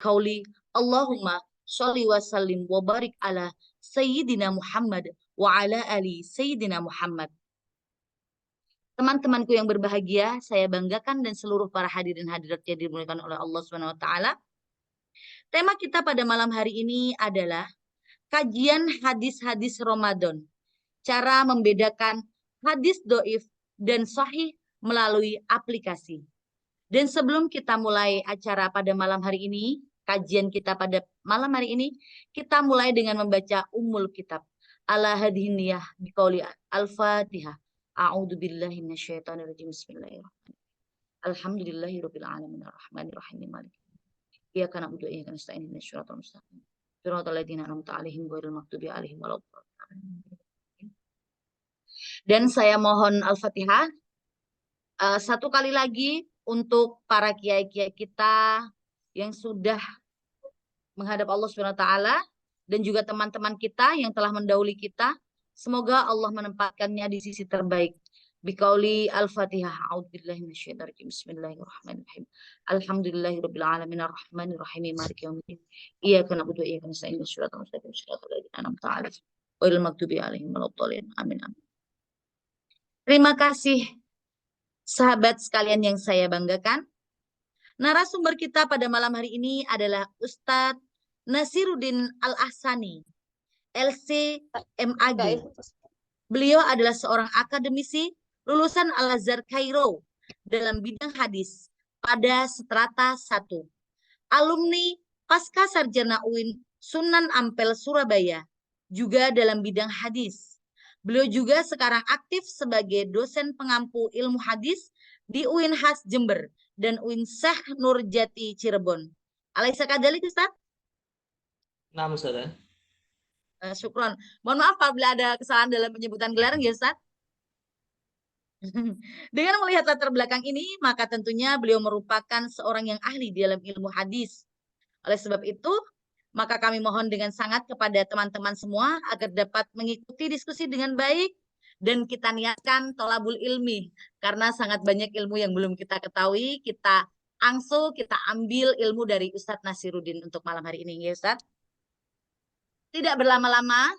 biqauli Allahumma sholli wa sallim wa barik ala Sayyidina Muhammad wa ala ali Sayyidina Muhammad. Teman-temanku yang berbahagia, saya banggakan dan seluruh para hadirin hadirat yang dimuliakan oleh Allah Subhanahu wa taala. Tema kita pada malam hari ini adalah kajian hadis-hadis Ramadan. Cara membedakan hadis doif dan sahih melalui aplikasi. Dan sebelum kita mulai acara pada malam hari ini, kajian kita pada malam hari ini, kita mulai dengan membaca Ummul Kitab. Ala hadhiniyah biqauli Al-Fatihah. A'udzu billahi minasyaitonir rajim. Bismillahirrahmanirrahim. Alhamdulillahirabbil alamin arrahmanirrahim maliki. Iyyaka na'budu wa iyyaka nasta'in ihdinas siratal mustaqim. Shiratal ladzina an'amta 'alaihim ghairil maghdubi 'alaihim waladdallin. Dan saya mohon Al-Fatihah satu kali lagi untuk para kiai-kiai kita yang sudah menghadap Allah Subhanahu wa taala dan juga teman-teman kita yang telah mendahului kita. Semoga Allah menempatkannya di sisi terbaik. Biqauli Al-Fatihah. A'udzubillahi minasyaitonir rajim. Bismillahirrahmanirrahim. Alhamdulillahirabbil alamin arrahmanirrahim maliki yaumiddin. Iyyaka na'budu wa iyyaka nasta'in ihdinas siratal mustaqim siratal ladzina an'amta 'alaihim ghairil maghdubi 'alaihim waladdallin. Amin amin. Terima kasih sahabat sekalian yang saya banggakan. Narasumber kita pada malam hari ini adalah Ustadz Nasiruddin Al-Ahsani, LC-MAG. Beliau adalah seorang akademisi lulusan Al-Azhar Kairo dalam bidang hadis pada strata 1. Alumni Pasca Sarjana UIN Sunan Ampel Surabaya juga dalam bidang hadis. Beliau juga sekarang aktif sebagai dosen pengampu ilmu hadis di UIN Has Jember dan UIN Syekh Nurjati Cirebon. Alaysa kadzalik, Ustaz? Nah, Ustaz. Syukron. Mohon maaf apabila ada kesalahan dalam penyebutan gelar, ya Ustaz. Dengan melihat latar belakang ini, maka tentunya beliau merupakan seorang yang ahli di dalam ilmu hadis. Oleh sebab itu, maka kami mohon dengan sangat kepada teman-teman semua agar dapat mengikuti diskusi dengan baik dan kita niatkan tolabul ilmi karena sangat banyak ilmu yang belum kita ketahui, kita angsul, kita ambil ilmu dari Ustadz Nasiruddin untuk malam hari ini, ya Ustadz. Tidak berlama-lama,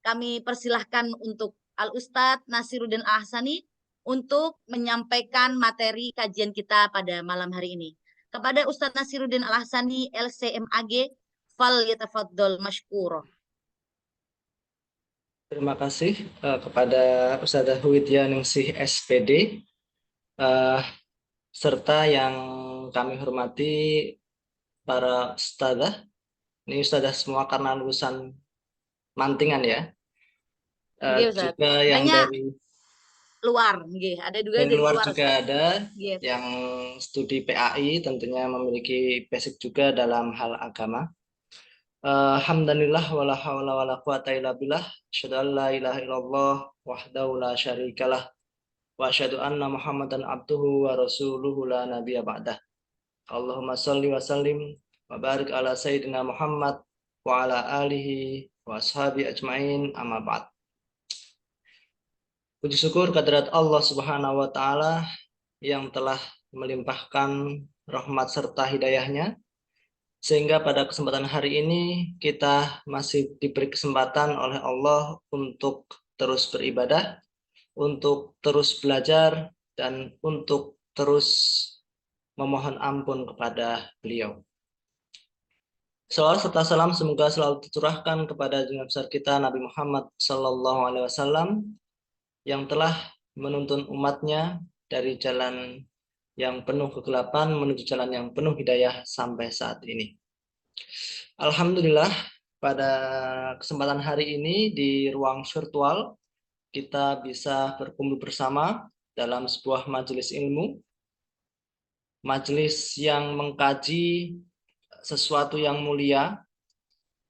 kami persilahkan untuk Al-Ustadz Nasiruddin Al-Ahsani untuk menyampaikan materi kajian kita pada malam hari ini. Kepada Ustadz Nasiruddin Al-Ahsani, LC-MAG, fal yatafaddal mashkura. Terima kasih kepada Ustadzah Widyaningsih SPD, serta yang kami hormati para ustadzah. Ini ustadzah semua karena lulusan Mantingan ya. Juga yang dari luar, ada juga dari luar juga Ustaz. Ada yang studi PAI, tentunya memiliki basic juga dalam hal agama. Alhamdulillah wala haula wala quwata illa billah, asyhadu an la ilaha illallah wahdahu la syarikalah wa asyhadu anna Muhammadan abduhu wa rasuluhu la nabiyya ba'dah. Allahumma shalli wa sallim wa barik ala sayyidina Muhammad wa ala alihi wa ashabi ajmain, amma ba'd. Puji syukur kehadirat Allah Subhanahu wa taala yang telah melimpahkan rahmat serta hidayahnya, sehingga pada kesempatan hari ini kita masih diberi kesempatan oleh Allah untuk terus beribadah, untuk terus belajar, dan untuk terus memohon ampun kepada beliau. Salawat serta salam semoga selalu tercurahkan kepada junjungan besar kita Nabi Muhammad SAW yang telah menuntun umatnya dari jalan yang penuh kegelapan menuju jalan yang penuh hidayah sampai saat ini. Alhamdulillah, pada kesempatan hari ini di ruang virtual kita bisa berkumpul bersama dalam sebuah majelis ilmu, majelis yang mengkaji sesuatu yang mulia,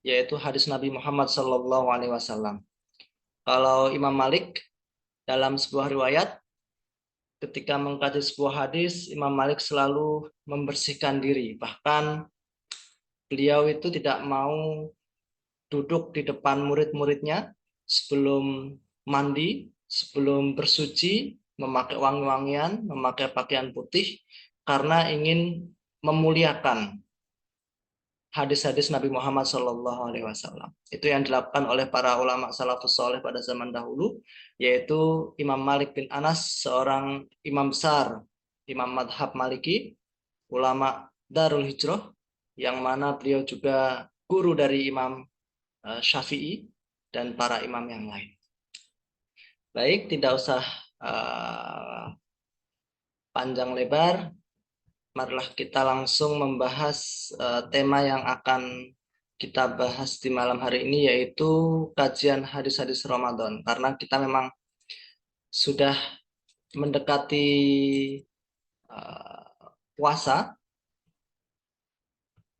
yaitu hadis Nabi Muhammad SAW. Kalau Imam Malik dalam sebuah riwayat, ketika mengkaji sebuah hadis, Imam Malik selalu membersihkan diri. Bahkan beliau itu tidak mau duduk di depan murid-muridnya sebelum mandi, sebelum bersuci, memakai wangi-wangian, memakai pakaian putih, karena ingin memuliakan hadis-hadis Nabi Muhammad SAW. Itu yang dilakukan oleh para ulama salafus soleh pada zaman dahulu, yaitu Imam Malik bin Anas, seorang imam besar, imam madhab Maliki, ulama Darul Hijrah, yang mana beliau juga guru dari Imam Syafi'i dan para imam yang lain. Baik, tidak usah panjang lebar, marilah kita langsung membahas tema yang akan kita bahas di malam hari ini, yaitu kajian hadis-hadis Ramadan. Karena kita memang sudah mendekati puasa,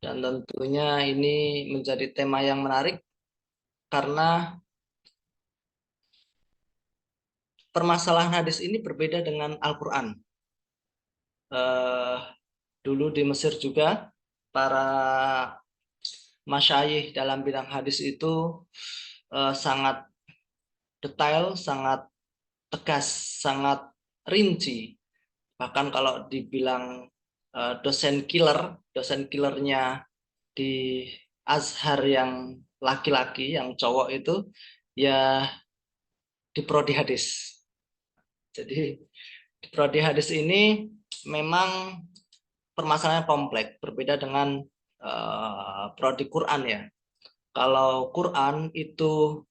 dan tentunya ini menjadi tema yang menarik karena permasalahan hadis ini berbeda dengan Al-Quran. Dulu di Mesir juga para masyayikh dalam bidang hadis itu sangat detail, sangat tegas, sangat rinci. Bahkan kalau dibilang dosen killernya di Azhar yang laki-laki, yang cowok itu ya di prodi hadis. Jadi di prodi hadis ini memang permasalahannya kompleks, berbeda dengan prodi Quran ya. Kalau Quran itu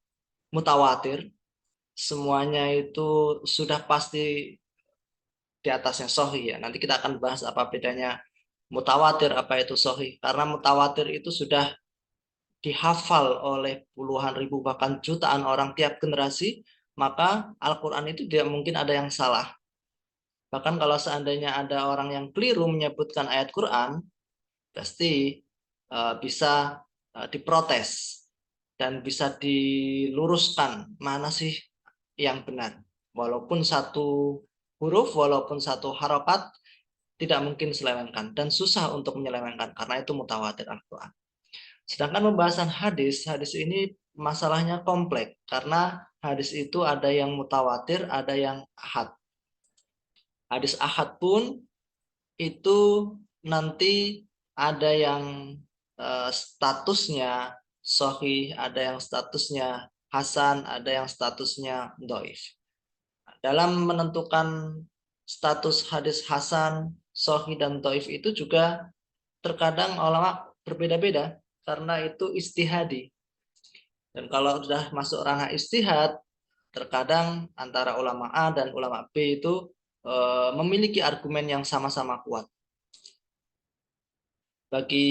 mutawatir, semuanya itu sudah pasti di atasnya sahih ya. Nanti kita akan bahas apa bedanya mutawatir, apa itu sahih. Karena mutawatir itu sudah dihafal oleh puluhan ribu bahkan jutaan orang tiap generasi, maka Al-Quran itu tidak mungkin ada yang salah. Bahkan kalau seandainya ada orang yang keliru menyebutkan ayat Quran, pasti bisa diprotes dan bisa diluruskan mana sih yang benar. Walaupun satu huruf, walaupun satu harokat, tidak mungkin diselewengkan dan susah untuk menyelewengkan karena itu mutawatir Al-Quran. Sedangkan pembahasan hadis, hadis ini masalahnya kompleks karena hadis itu ada yang mutawatir, ada yang ahad. Hadis ahad pun itu nanti ada yang statusnya sahih, ada yang statusnya hasan, ada yang statusnya dhaif. Dalam menentukan status hadis hasan, sahih dan dhaif itu juga terkadang ulama berbeda-beda karena itu ijtihadi. Dan kalau sudah masuk ranah ijtihad, terkadang antara ulama A dan ulama B itu memiliki argumen yang sama-sama kuat. Bagi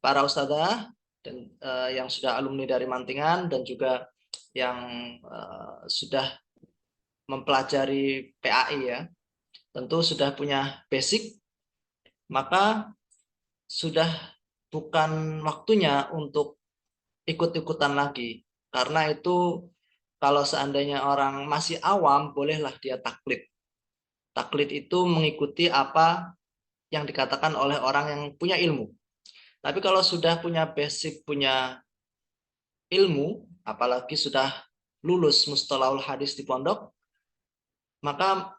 para ustadzah dan yang sudah alumni dari Mantingan dan juga yang sudah mempelajari PAI ya, tentu sudah punya basic, maka sudah bukan waktunya untuk ikut-ikutan lagi. Karena itu kalau seandainya orang masih awam, bolehlah dia taklid. Taklid itu mengikuti apa yang dikatakan oleh orang yang punya ilmu. Tapi kalau sudah punya basic, punya ilmu, apalagi sudah lulus mustalahul hadis di pondok, maka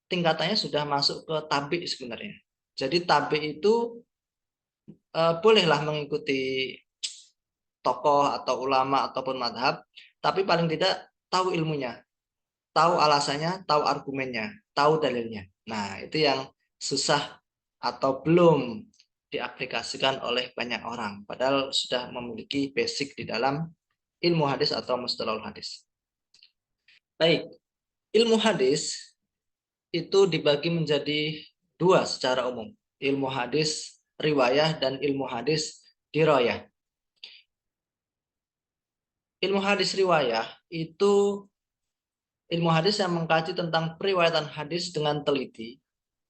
tingkatannya sudah masuk ke tabi sebenarnya. Jadi tabi itu bolehlah mengikuti tokoh atau ulama ataupun madhab, tapi paling tidak tahu ilmunya, tahu alasannya, tahu argumennya, tahu dalilnya. Nah, itu yang susah atau belum diaplikasikan oleh banyak orang, padahal sudah memiliki basic di dalam ilmu hadis atau mustalahul hadis. Baik, ilmu hadis itu dibagi menjadi dua secara umum, ilmu hadis riwayah dan ilmu hadis dirayah. Ilmu hadis riwayah itu ilmu hadis yang mengkaji tentang periwayatan hadis dengan teliti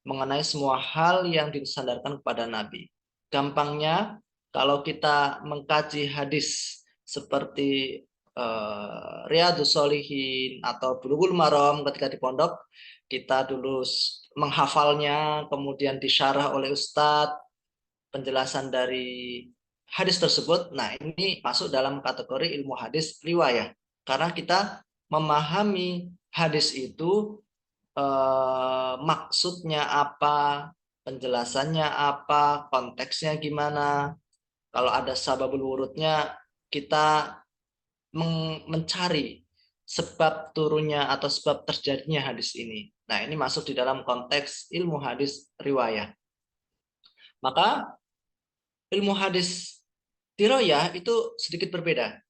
mengenai semua hal yang disandarkan kepada Nabi. Gampangnya, kalau kita mengkaji hadis seperti Riyadhus Shalihin atau Bulughul Maram ketika di pondok, kita dulu menghafalnya, kemudian disyarah oleh ustadz, penjelasan dari hadis tersebut. Nah, ini masuk dalam kategori ilmu hadis riwayah. Karena kita memahami hadis itu maksudnya apa, penjelasannya apa, konteksnya gimana, Kalau ada sababul wurudnya, kita mencari sebab turunnya atau sebab terjadinya hadis ini. Nah, ini masuk di dalam konteks ilmu hadis riwayah. Maka ilmu hadis diroyah itu sedikit berbeda.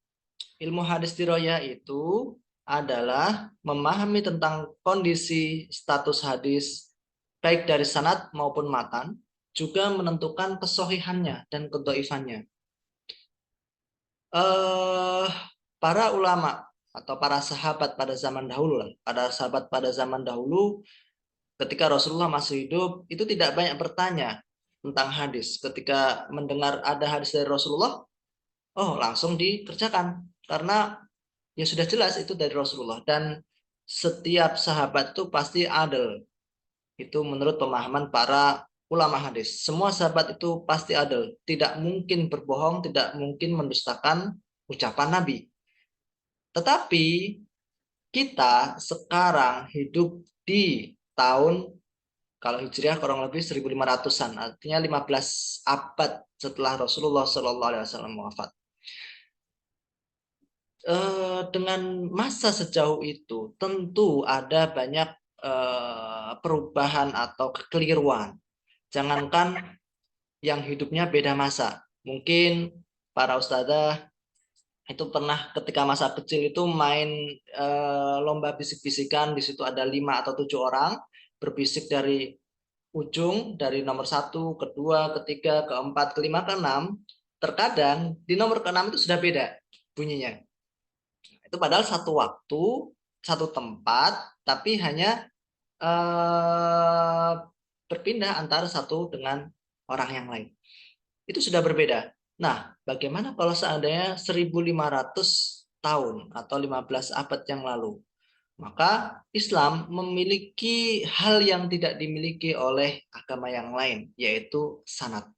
Ilmu hadis diroyah itu adalah memahami tentang kondisi status hadis baik dari sanad maupun matan, juga menentukan kesohihannya dan kedhaifannya. Para ulama atau para sahabat pada zaman dahulu, ketika Rasulullah masih hidup, itu tidak banyak bertanya tentang hadis. Ketika mendengar ada hadis dari Rasulullah, oh langsung dikerjakan karena ya sudah jelas itu dari Rasulullah. Dan setiap sahabat itu pasti adil. Itu menurut pemahaman para ulama hadis. Semua sahabat itu pasti adil, tidak mungkin berbohong, tidak mungkin mendustakan ucapan Nabi. Tetapi kita sekarang hidup di tahun, kalau Hijriah kurang lebih 1500-an, artinya 15 abad setelah Rasulullah SAW wafat. Dengan masa sejauh itu tentu ada banyak perubahan atau kekeliruan. Jangankan yang hidupnya beda masa. Mungkin para ustadzah itu pernah ketika masa kecil itu main lomba bisik-bisikan. Di situ ada 5 atau 7 orang berbisik dari ujung, dari nomor 1, kedua, ketiga, keempat, kelima, keenam. Terkadang di nomor keenam itu sudah beda bunyinya. Itu padahal satu waktu, satu tempat, tapi hanya berpindah antara satu dengan orang yang lain. Itu sudah berbeda. Nah, bagaimana kalau seandainya 1500 tahun atau 15 abad yang lalu? Maka Islam memiliki hal yang tidak dimiliki oleh agama yang lain, yaitu sanad.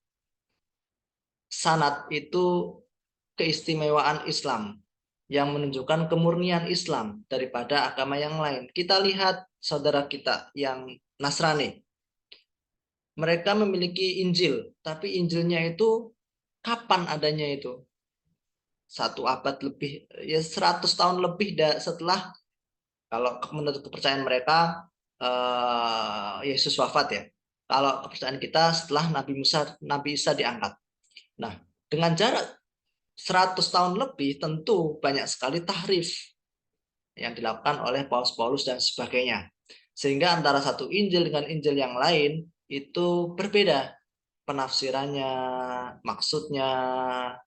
Sanad itu keistimewaan Islam yang menunjukkan kemurnian Islam daripada agama yang lain. Kita lihat saudara kita yang Nasrani. Mereka memiliki Injil, tapi Injilnya itu kapan adanya itu? 1 abad lebih, ya 100 tahun lebih setelah, kalau menurut kepercayaan mereka, Yesus wafat ya. Kalau kepercayaan kita setelah Nabi Isa diangkat. Nah, dengan jarak 100 tahun lebih tentu banyak sekali tahrif yang dilakukan oleh Paulus dan sebagainya. Sehingga antara satu Injil dengan Injil yang lain itu berbeda penafsirannya, maksudnya,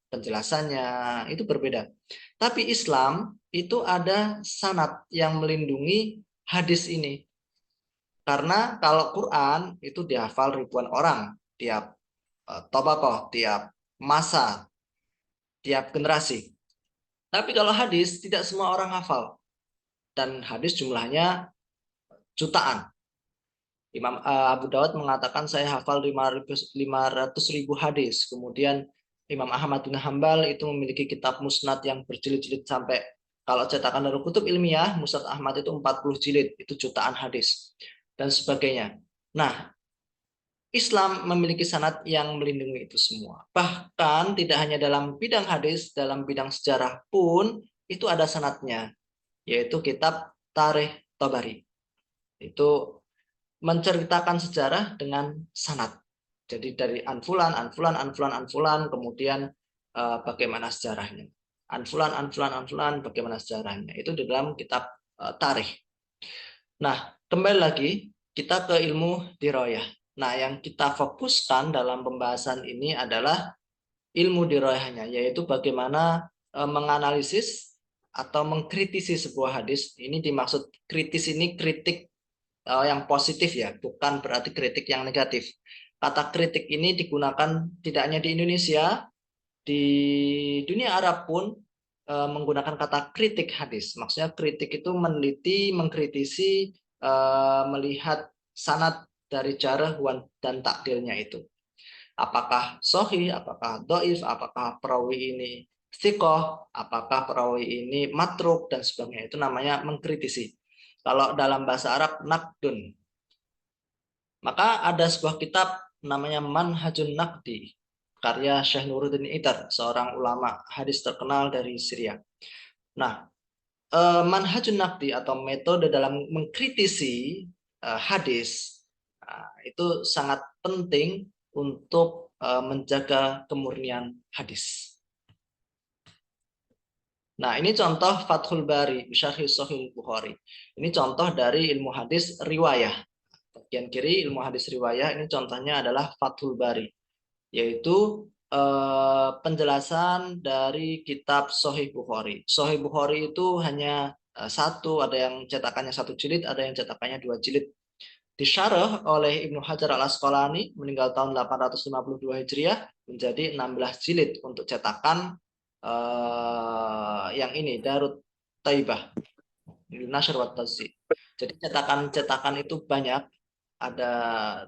penjelasannya, itu berbeda. Tapi Islam itu ada sanad yang melindungi hadis ini. Karena kalau Quran itu dihafal ribuan orang, tiap tobakoh, tiap masa, tiap generasi. Tapi kalau hadis tidak semua orang hafal. Dan hadis jumlahnya jutaan. Imam Abu Dawud mengatakan saya hafal 500.000 hadis. Kemudian Imam Ahmad bin Hambal itu memiliki kitab musnad yang berjilid-jilid sampai, kalau cetakan Darul Kutub ilmiah, Musnad Ahmad itu 40 jilid, itu jutaan hadis dan sebagainya. Nah, Islam memiliki sanad yang melindungi itu semua. Bahkan tidak hanya dalam bidang hadis, dalam bidang sejarah pun itu ada sanadnya, yaitu kitab Tarikh Tabari. Itu menceritakan sejarah dengan sanad. Jadi dari anfulan, kemudian bagaimana sejarahnya. Anfulan, bagaimana sejarahnya. Itu di dalam kitab tarikh. Nah, kembali lagi kita ke ilmu diroyah. Nah, yang kita fokuskan dalam pembahasan ini adalah ilmu diroyahnya, yaitu bagaimana menganalisis atau mengkritisi sebuah hadis. Ini dimaksud kritis ini kritik yang positif ya, bukan berarti kritik yang negatif. Kata kritik ini digunakan tidak hanya di Indonesia, di dunia Arab pun menggunakan kata kritik hadis. Maksudnya kritik itu meneliti, mengkritisi, melihat sanad dari jarh dan takdilnya itu. Apakah sahih, apakah dhaif, apakah perawi ini thiqah, apakah perawi ini matruk dan sebagainya. Itu namanya mengkritisi. Kalau dalam bahasa Arab naqdun. Maka ada sebuah kitab namanya Manhajun Naqdi. karya Syekh Nuruddin Itar, seorang ulama hadis terkenal dari Syria. Nah, manhajun naqdi atau metode dalam mengkritisi hadis itu sangat penting untuk menjaga kemurnian hadis. Nah, ini contoh Fathul Bari, Syarh Sahih Bukhari. Ini contoh dari ilmu hadis riwayah. Bagian kiri ilmu hadis riwayah, ini contohnya adalah Fathul Bari, yaitu penjelasan dari kitab Sahih Bukhari. Sahih Bukhari itu hanya satu, ada yang cetakannya 1 jilid, ada yang cetakannya 2 jilid. Disyarah oleh Ibnu Hajar al-Asqalani meninggal tahun 852 Hijriah menjadi 16 jilid untuk cetakan yang ini Darut Taibah Nashr wa Tazzi. Jadi cetakan-cetakan itu banyak, ada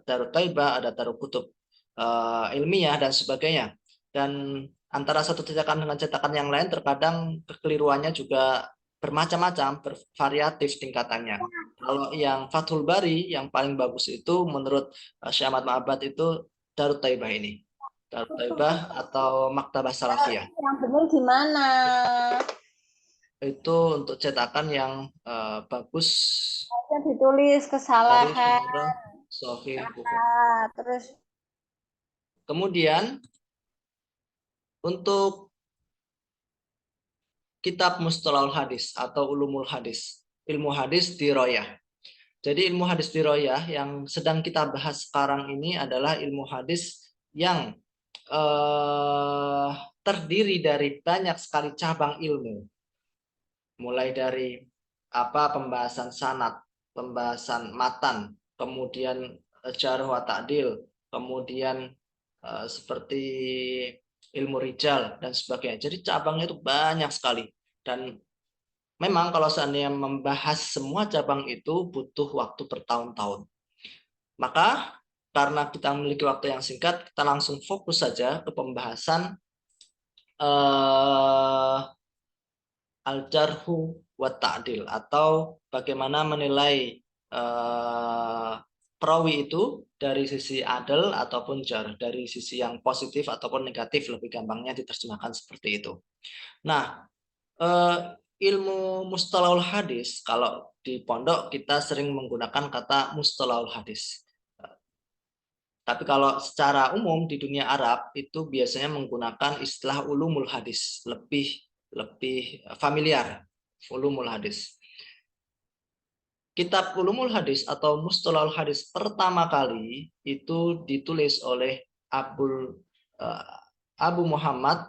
Darut Taibah, ada Darut Kutub ilmiah dan sebagainya. Dan antara satu cetakan dengan cetakan yang lain terkadang kekeliruannya juga bermacam-macam, bervariatif tingkatannya. Kalau yang Fathul Bari yang paling bagus itu menurut Syekh Ahmad Ma'bad itu Darut Taibah ini. Darut Taibah atau Maktabah Salafiyah. Yang benar gimana? Itu untuk cetakan yang bagus Harusnya ditulis dari kesalahan. Syarah Sahih Bukhari. Terus Kemudian untuk kitab Mustalahul Hadis atau Ulumul Hadis, ilmu hadis diroyah. Jadi ilmu hadis diroyah yang sedang kita bahas sekarang ini adalah ilmu hadis yang terdiri dari banyak sekali cabang ilmu. Mulai dari pembahasan sanad, pembahasan matan, kemudian jarh wa ta'dil, kemudian seperti ilmu rijal dan sebagainya. Jadi cabangnya itu banyak sekali. Dan memang kalau seandainya membahas semua cabang itu butuh waktu bertahun-tahun. Maka karena kita memiliki waktu yang singkat, kita langsung fokus saja ke pembahasan al-jarhu wa ta'dil atau bagaimana menilai perawi itu dari sisi adil ataupun jar, dari sisi yang positif ataupun negatif, lebih gampangnya diterjemahkan seperti itu. Nah, ilmu mustalahul hadis, kalau di pondok kita sering menggunakan kata mustalahul hadis. Tapi kalau secara umum di dunia Arab itu biasanya menggunakan istilah ulumul hadis, lebih familiar, ulumul hadis. Kitab Ulumul Hadis atau Mustalahul Hadis pertama kali itu ditulis oleh Abu Muhammad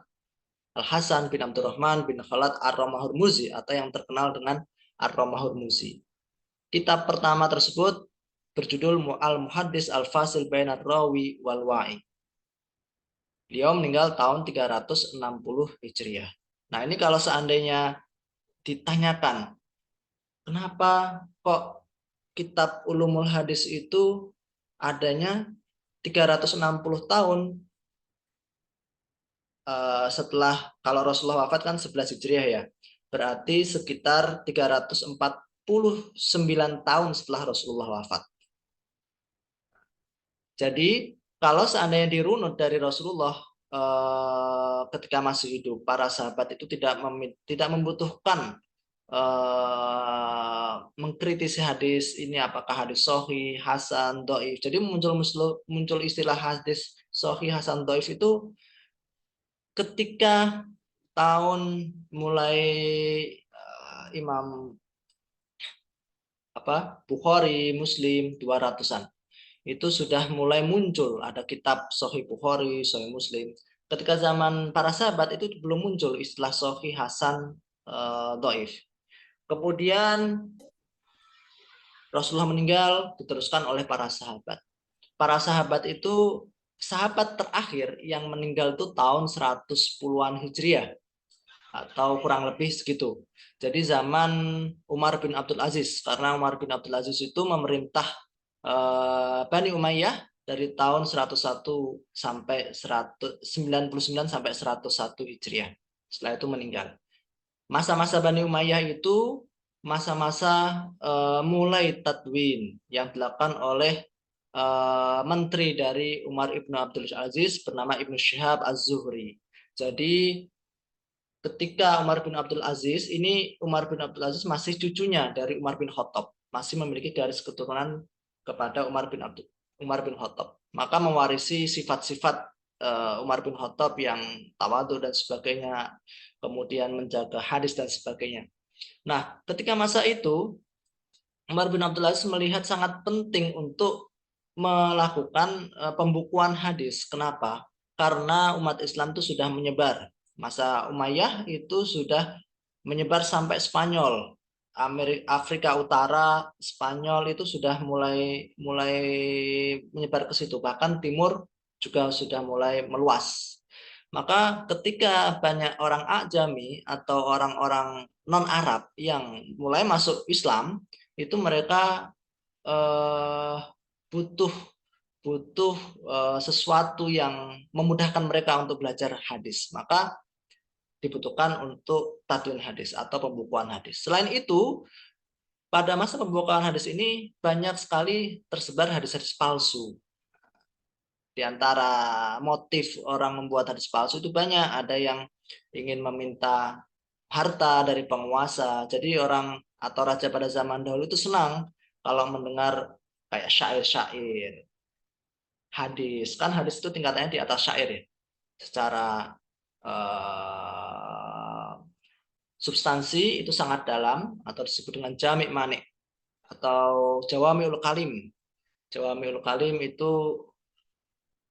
Al-Hasan bin Abdurrahman bin Khalad Ar-Ramah-Hurmuzi atau yang terkenal dengan Ar-Ramah-Hurmuzi. Kitab pertama tersebut berjudul Al-Muhaddis Al-Fasil Bainar Rawi wal Wa'i. Beliau meninggal tahun 360 Hijriah. Nah, ini kalau seandainya ditanyakan kenapa kok kitab Ulumul Hadis itu adanya 360 tahun setelah, kalau Rasulullah wafat kan 11 Hijriah ya. Berarti sekitar 349 tahun setelah Rasulullah wafat. Jadi kalau seandainya dirunut dari Rasulullah ketika masih hidup, para sahabat itu tidak membutuhkan mengkritisi hadis ini apakah hadis sahih, hasan, dhaif. Jadi muncul istilah hadis sahih, hasan, dhaif itu ketika tahun mulai Imam Bukhari, Muslim 200-an. Itu sudah mulai muncul, ada kitab Sahih Bukhari, Sahih Muslim. Ketika zaman para sahabat itu belum muncul istilah sahih, hasan, dhaif. Kemudian Rasulullah meninggal, diteruskan oleh para sahabat. Para sahabat itu sahabat terakhir yang meninggal itu tahun 110-an Hijriah atau kurang lebih segitu. Jadi zaman Umar bin Abdul Aziz, karena Umar bin Abdul Aziz itu memerintah Bani Umayyah dari tahun 101 sampai 99 sampai 101 Hijriah. Setelah itu meninggal. Masa-masa Bani Umayyah itu masa-masa mulai tadwin yang dilakukan oleh menteri dari Umar ibnu Abdul Aziz bernama Ibnu Syihab Az-Zuhri. Jadi ketika Umar bin Abdul Aziz, ini Umar bin Abdul Aziz masih cucunya dari Umar bin Khattab, masih memiliki garis keturunan kepada Umar bin Khattab. Maka mewarisi sifat-sifat Umar bin Khattab yang tawadhu dan sebagainya, kemudian menjaga hadis dan sebagainya. Nah, ketika masa itu Umar bin Abdul Aziz melihat sangat penting untuk melakukan pembukuan hadis. Kenapa? Karena umat Islam itu sudah menyebar. Masa Umayyah itu sudah menyebar sampai Spanyol. Afrika Utara, Spanyol itu sudah mulai menyebar ke situ. Bahkan timur juga sudah mulai meluas. Maka ketika banyak orang Ajami atau orang-orang non-Arab yang mulai masuk Islam, itu mereka butuh sesuatu yang memudahkan mereka untuk belajar hadis. Maka dibutuhkan untuk tadwin hadis atau pembukuan hadis. Selain itu, pada masa pembukuan hadis ini banyak sekali tersebar hadis-hadis palsu. Di antara motif orang membuat hadis palsu itu banyak. Ada yang ingin meminta harta dari penguasa. Jadi orang atau raja pada zaman dahulu itu senang kalau mendengar kayak syair-syair, hadis. Kan hadis itu tingkatannya di atas syair ya. Secara substansi itu sangat dalam atau disebut dengan jami' manik atau jawami'ul kalim. Jawami'ul kalim itu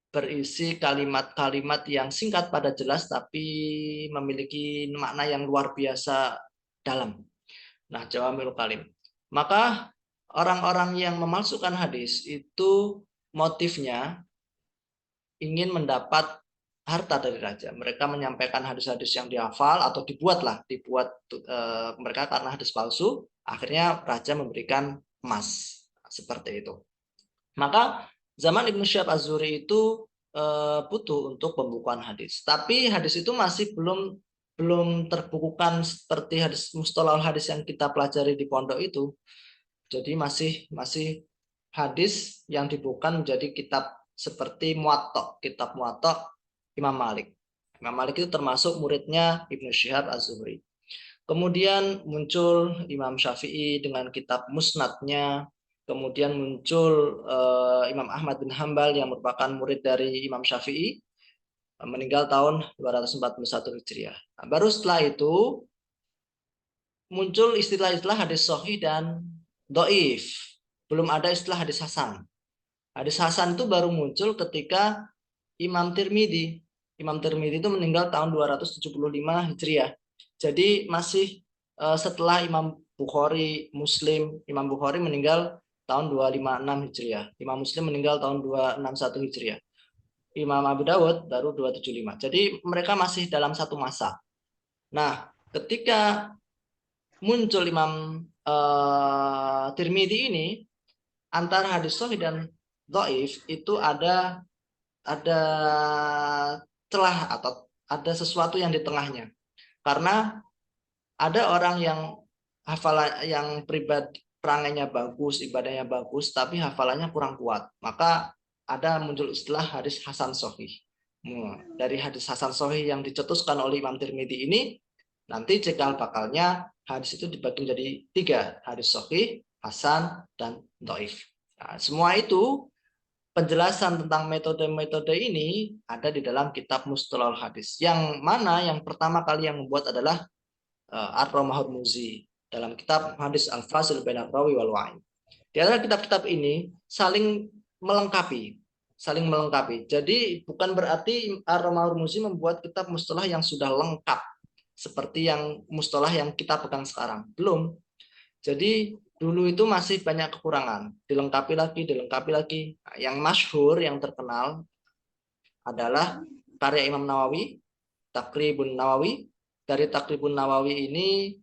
berisi kalimat-kalimat yang singkat pada jelas tapi memiliki makna yang luar biasa dalam. Nah, jawami'ul kalim. Maka orang-orang yang memalsukan hadis itu motifnya ingin mendapat harta dari raja. Mereka menyampaikan hadis-hadis yang dihafal atau dibuat mereka karena hadis palsu. Akhirnya raja memberikan emas seperti itu. Maka zaman Ibnu Syihab Az-Zuhri itu butuh untuk pembukuan hadis. Tapi hadis itu masih belum terbukukan seperti hadis mustalahul hadis yang kita pelajari di pondok itu. Jadi masih hadis yang dibukukan menjadi kitab seperti kitab Muwatta Imam Malik. Imam Malik itu termasuk muridnya Ibnu Syihab Az-Zuhri. Kemudian muncul Imam Syafi'i dengan kitab Musnadnya. Kemudian muncul Imam Ahmad bin Hambal yang merupakan murid dari Imam Syafi'i, meninggal tahun 241 Hijriah. Nah, baru setelah itu muncul istilah-istilah hadis sahih dan dhaif. Belum ada istilah hadis hasan. Hadis hasan itu baru muncul ketika Imam Tirmidzi itu meninggal tahun 275 Hijriah. Jadi masih setelah Imam Bukhari, Muslim. Imam Bukhari meninggal tahun 256 Hijriah. Imam Muslim meninggal tahun 261 Hijriah. Imam Abu Dawud baru 275. Jadi mereka masih dalam satu masa. Nah, ketika muncul Imam Tirmidzi ini, antara hadis sahih dan dhaif itu ada celah atau ada sesuatu yang di tengahnya. Karena ada orang yang pribadi perangainya bagus, ibadahnya bagus, tapi hafalannya kurang kuat. Maka ada muncul istilah hadis hasan sahih. Dari hadis hasan sahih yang dicetuskan oleh Imam Tirmidzi ini, nanti cikal bakalnya hadis itu dibagi menjadi 3, hadis sahih, hasan, dan dhaif. Nah, semua itu penjelasan tentang metode-metode ini ada di dalam kitab Mustalahul Hadis. Yang mana yang pertama kali yang membuat adalah Ar-Romahur-Muzi dalam kitab Hadis Al-Fasil Baina Rawi wal Wa'in. Di antara kitab-kitab ini saling melengkapi. Jadi bukan berarti Ar-Romahur-Muzi membuat kitab mustalah yang sudah lengkap seperti yang mustalah yang kita pegang sekarang. Belum. Jadi dulu itu masih banyak kekurangan, dilengkapi lagi. Nah, yang masyhur, yang terkenal adalah karya Imam Nawawi, Taqribun Nawawi. Dari Taqribun Nawawi ini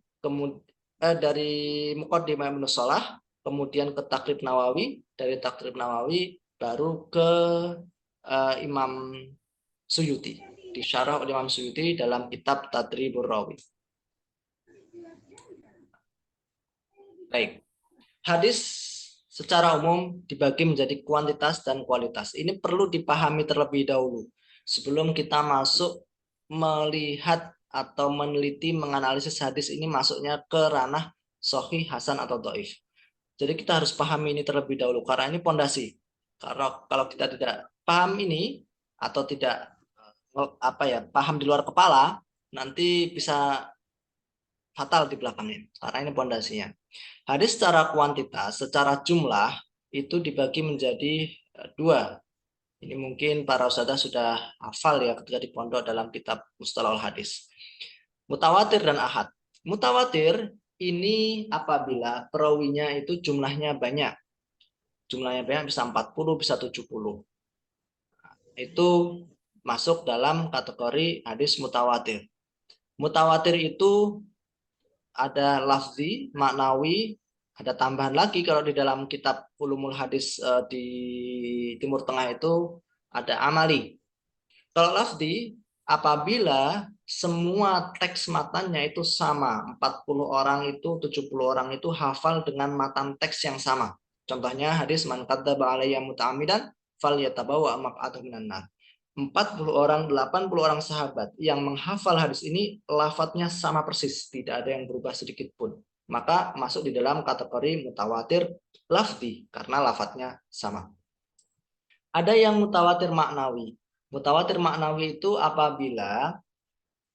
dari Muqaddimah Ibnu Shalah, kemudian ke Taqrib Nawawi, dari Taqrib Nawawi baru ke Imam Suyuti, disyarah oleh Imam Suyuti dalam kitab Tadribur Rawi. Baik. Hadis secara umum dibagi menjadi kuantitas dan kualitas. Ini perlu dipahami terlebih dahulu sebelum kita masuk melihat atau meneliti menganalisis hadis ini masuknya ke ranah sahih, hasan atau dhaif. Jadi kita harus pahami ini terlebih dahulu karena ini pondasi. Karena kalau kita tidak paham ini atau tidak paham di luar kepala, nanti bisa fatal di belakangnya. Karena ini pondasinya. Hadis secara kuantitas, secara jumlah itu dibagi menjadi dua. Ini mungkin para ustadzah sudah hafal ya ketika di pondok dalam kitab Mustalahul Hadis. Mutawatir dan ahad. Mutawatir ini apabila perawinya itu jumlahnya banyak. Jumlahnya banyak bisa 40, bisa 70. Itu masuk dalam kategori hadis mutawatir. Mutawatir itu ada lafzi, maknawi, ada tambahan lagi kalau di dalam kitab Ulumul Hadis di Timur Tengah itu ada amali. Kalau lafzi, apabila semua teks matanya itu sama, 40 orang itu, 70 orang itu hafal dengan matan teks yang sama. Contohnya hadis man kadzdzaba alayya muta'ammidan falyatabawa maq'adahu minan nar. 40 orang, 80 orang sahabat yang menghafal hadis ini lafadznya sama persis, tidak ada yang berubah sedikit pun. Maka masuk di dalam kategori mutawatir lafzi karena lafadznya sama. Ada yang mutawatir maknawi. Mutawatir maknawi itu apabila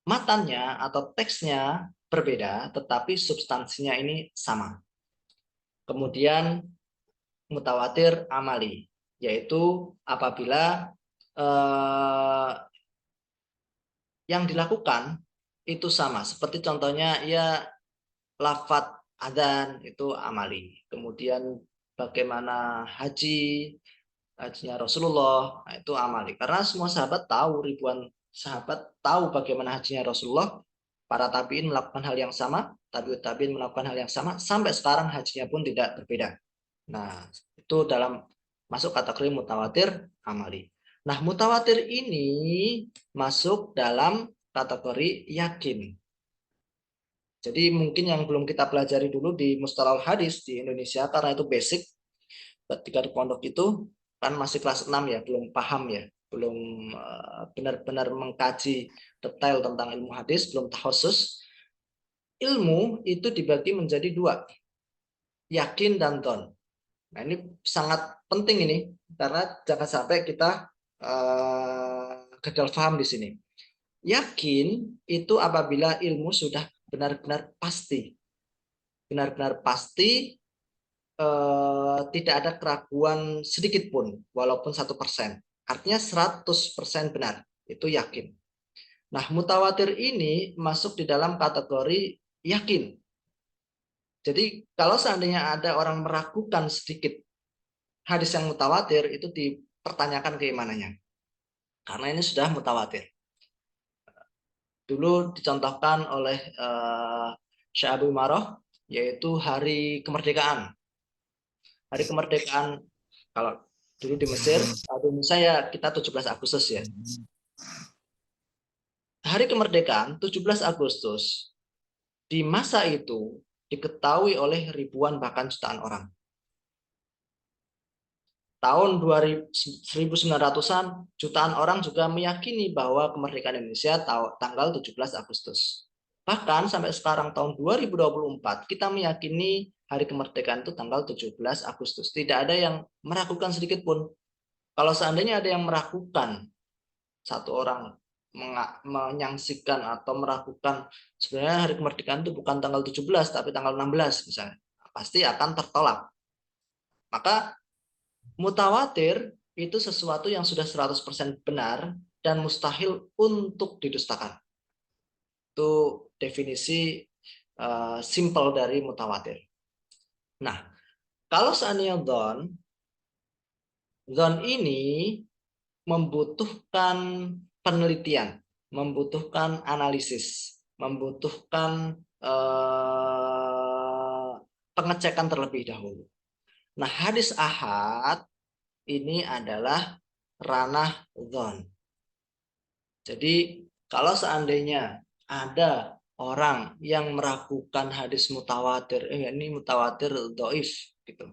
matannya atau teksnya berbeda tetapi substansinya ini sama. Kemudian mutawatir amali, yaitu apabila yang dilakukan itu sama. Seperti contohnya ya lafadz adzan itu amali. Kemudian bagaimana hajinya Rasulullah itu amali. Karena semua sahabat tahu, ribuan sahabat tahu bagaimana hajinya Rasulullah. Para tabi'in melakukan hal yang sama, tabi'ut tabi'in melakukan hal yang sama, sampai sekarang hajinya pun tidak berbeda. Nah, itu dalam masuk kategori mutawatir amali. Nah, mutawatir ini masuk dalam kategori yakin. Jadi mungkin yang belum kita pelajari dulu di Mustalahul Hadis di Indonesia, karena itu basic, ketika di pondok itu kan masih kelas 6 ya, belum paham ya, belum benar-benar mengkaji detail tentang ilmu hadis, belum takhusus. Ilmu itu dibagi menjadi dua, yakin dan dzon. Nah, ini sangat penting ini, karena jangan sampai kita gagal paham di sini. Yakin itu apabila ilmu sudah benar-benar pasti. Benar-benar pasti, tidak ada keraguan sedikit pun, walaupun 1%. Artinya 100% benar, itu yakin. Nah, mutawatir ini masuk di dalam kategori yakin. Jadi kalau seandainya ada orang meragukan sedikit hadis yang mutawatir, itu dipertanyakan keimanannya. Karena ini sudah mutawatir. Dulu dicontohkan oleh Syekh Abu Maroh, yaitu hari kemerdekaan. Hari kemerdekaan, kalau dulu di Mesir, di Indonesia ya kita 17 Agustus ya. Hari kemerdekaan 17 Agustus, di masa itu diketahui oleh ribuan bahkan jutaan orang. Tahun 1900-an, jutaan orang juga meyakini bahwa kemerdekaan Indonesia tanggal 17 Agustus. Bahkan sampai sekarang tahun 2024, kita meyakini hari kemerdekaan itu tanggal 17 Agustus. Tidak ada yang meragukan sedikit pun. Kalau seandainya ada yang meragukan, satu orang menyaksikan atau meragukan sebenarnya hari kemerdekaan itu bukan tanggal 17 tapi tanggal 16 misalnya, pasti akan tertolak. Maka mutawatir itu sesuatu yang sudah 100% benar dan mustahil untuk didustakan. Itu definisi simple dari mutawatir. Nah, kalau seandainya dzon ini membutuhkan penelitian, membutuhkan analisis, membutuhkan pengecekan terlebih dahulu. Nah, hadis ahad ini adalah ranah dzon. Jadi, kalau seandainya ada orang yang meragukan hadis mutawatir, ini mutawatir dhaif gitu.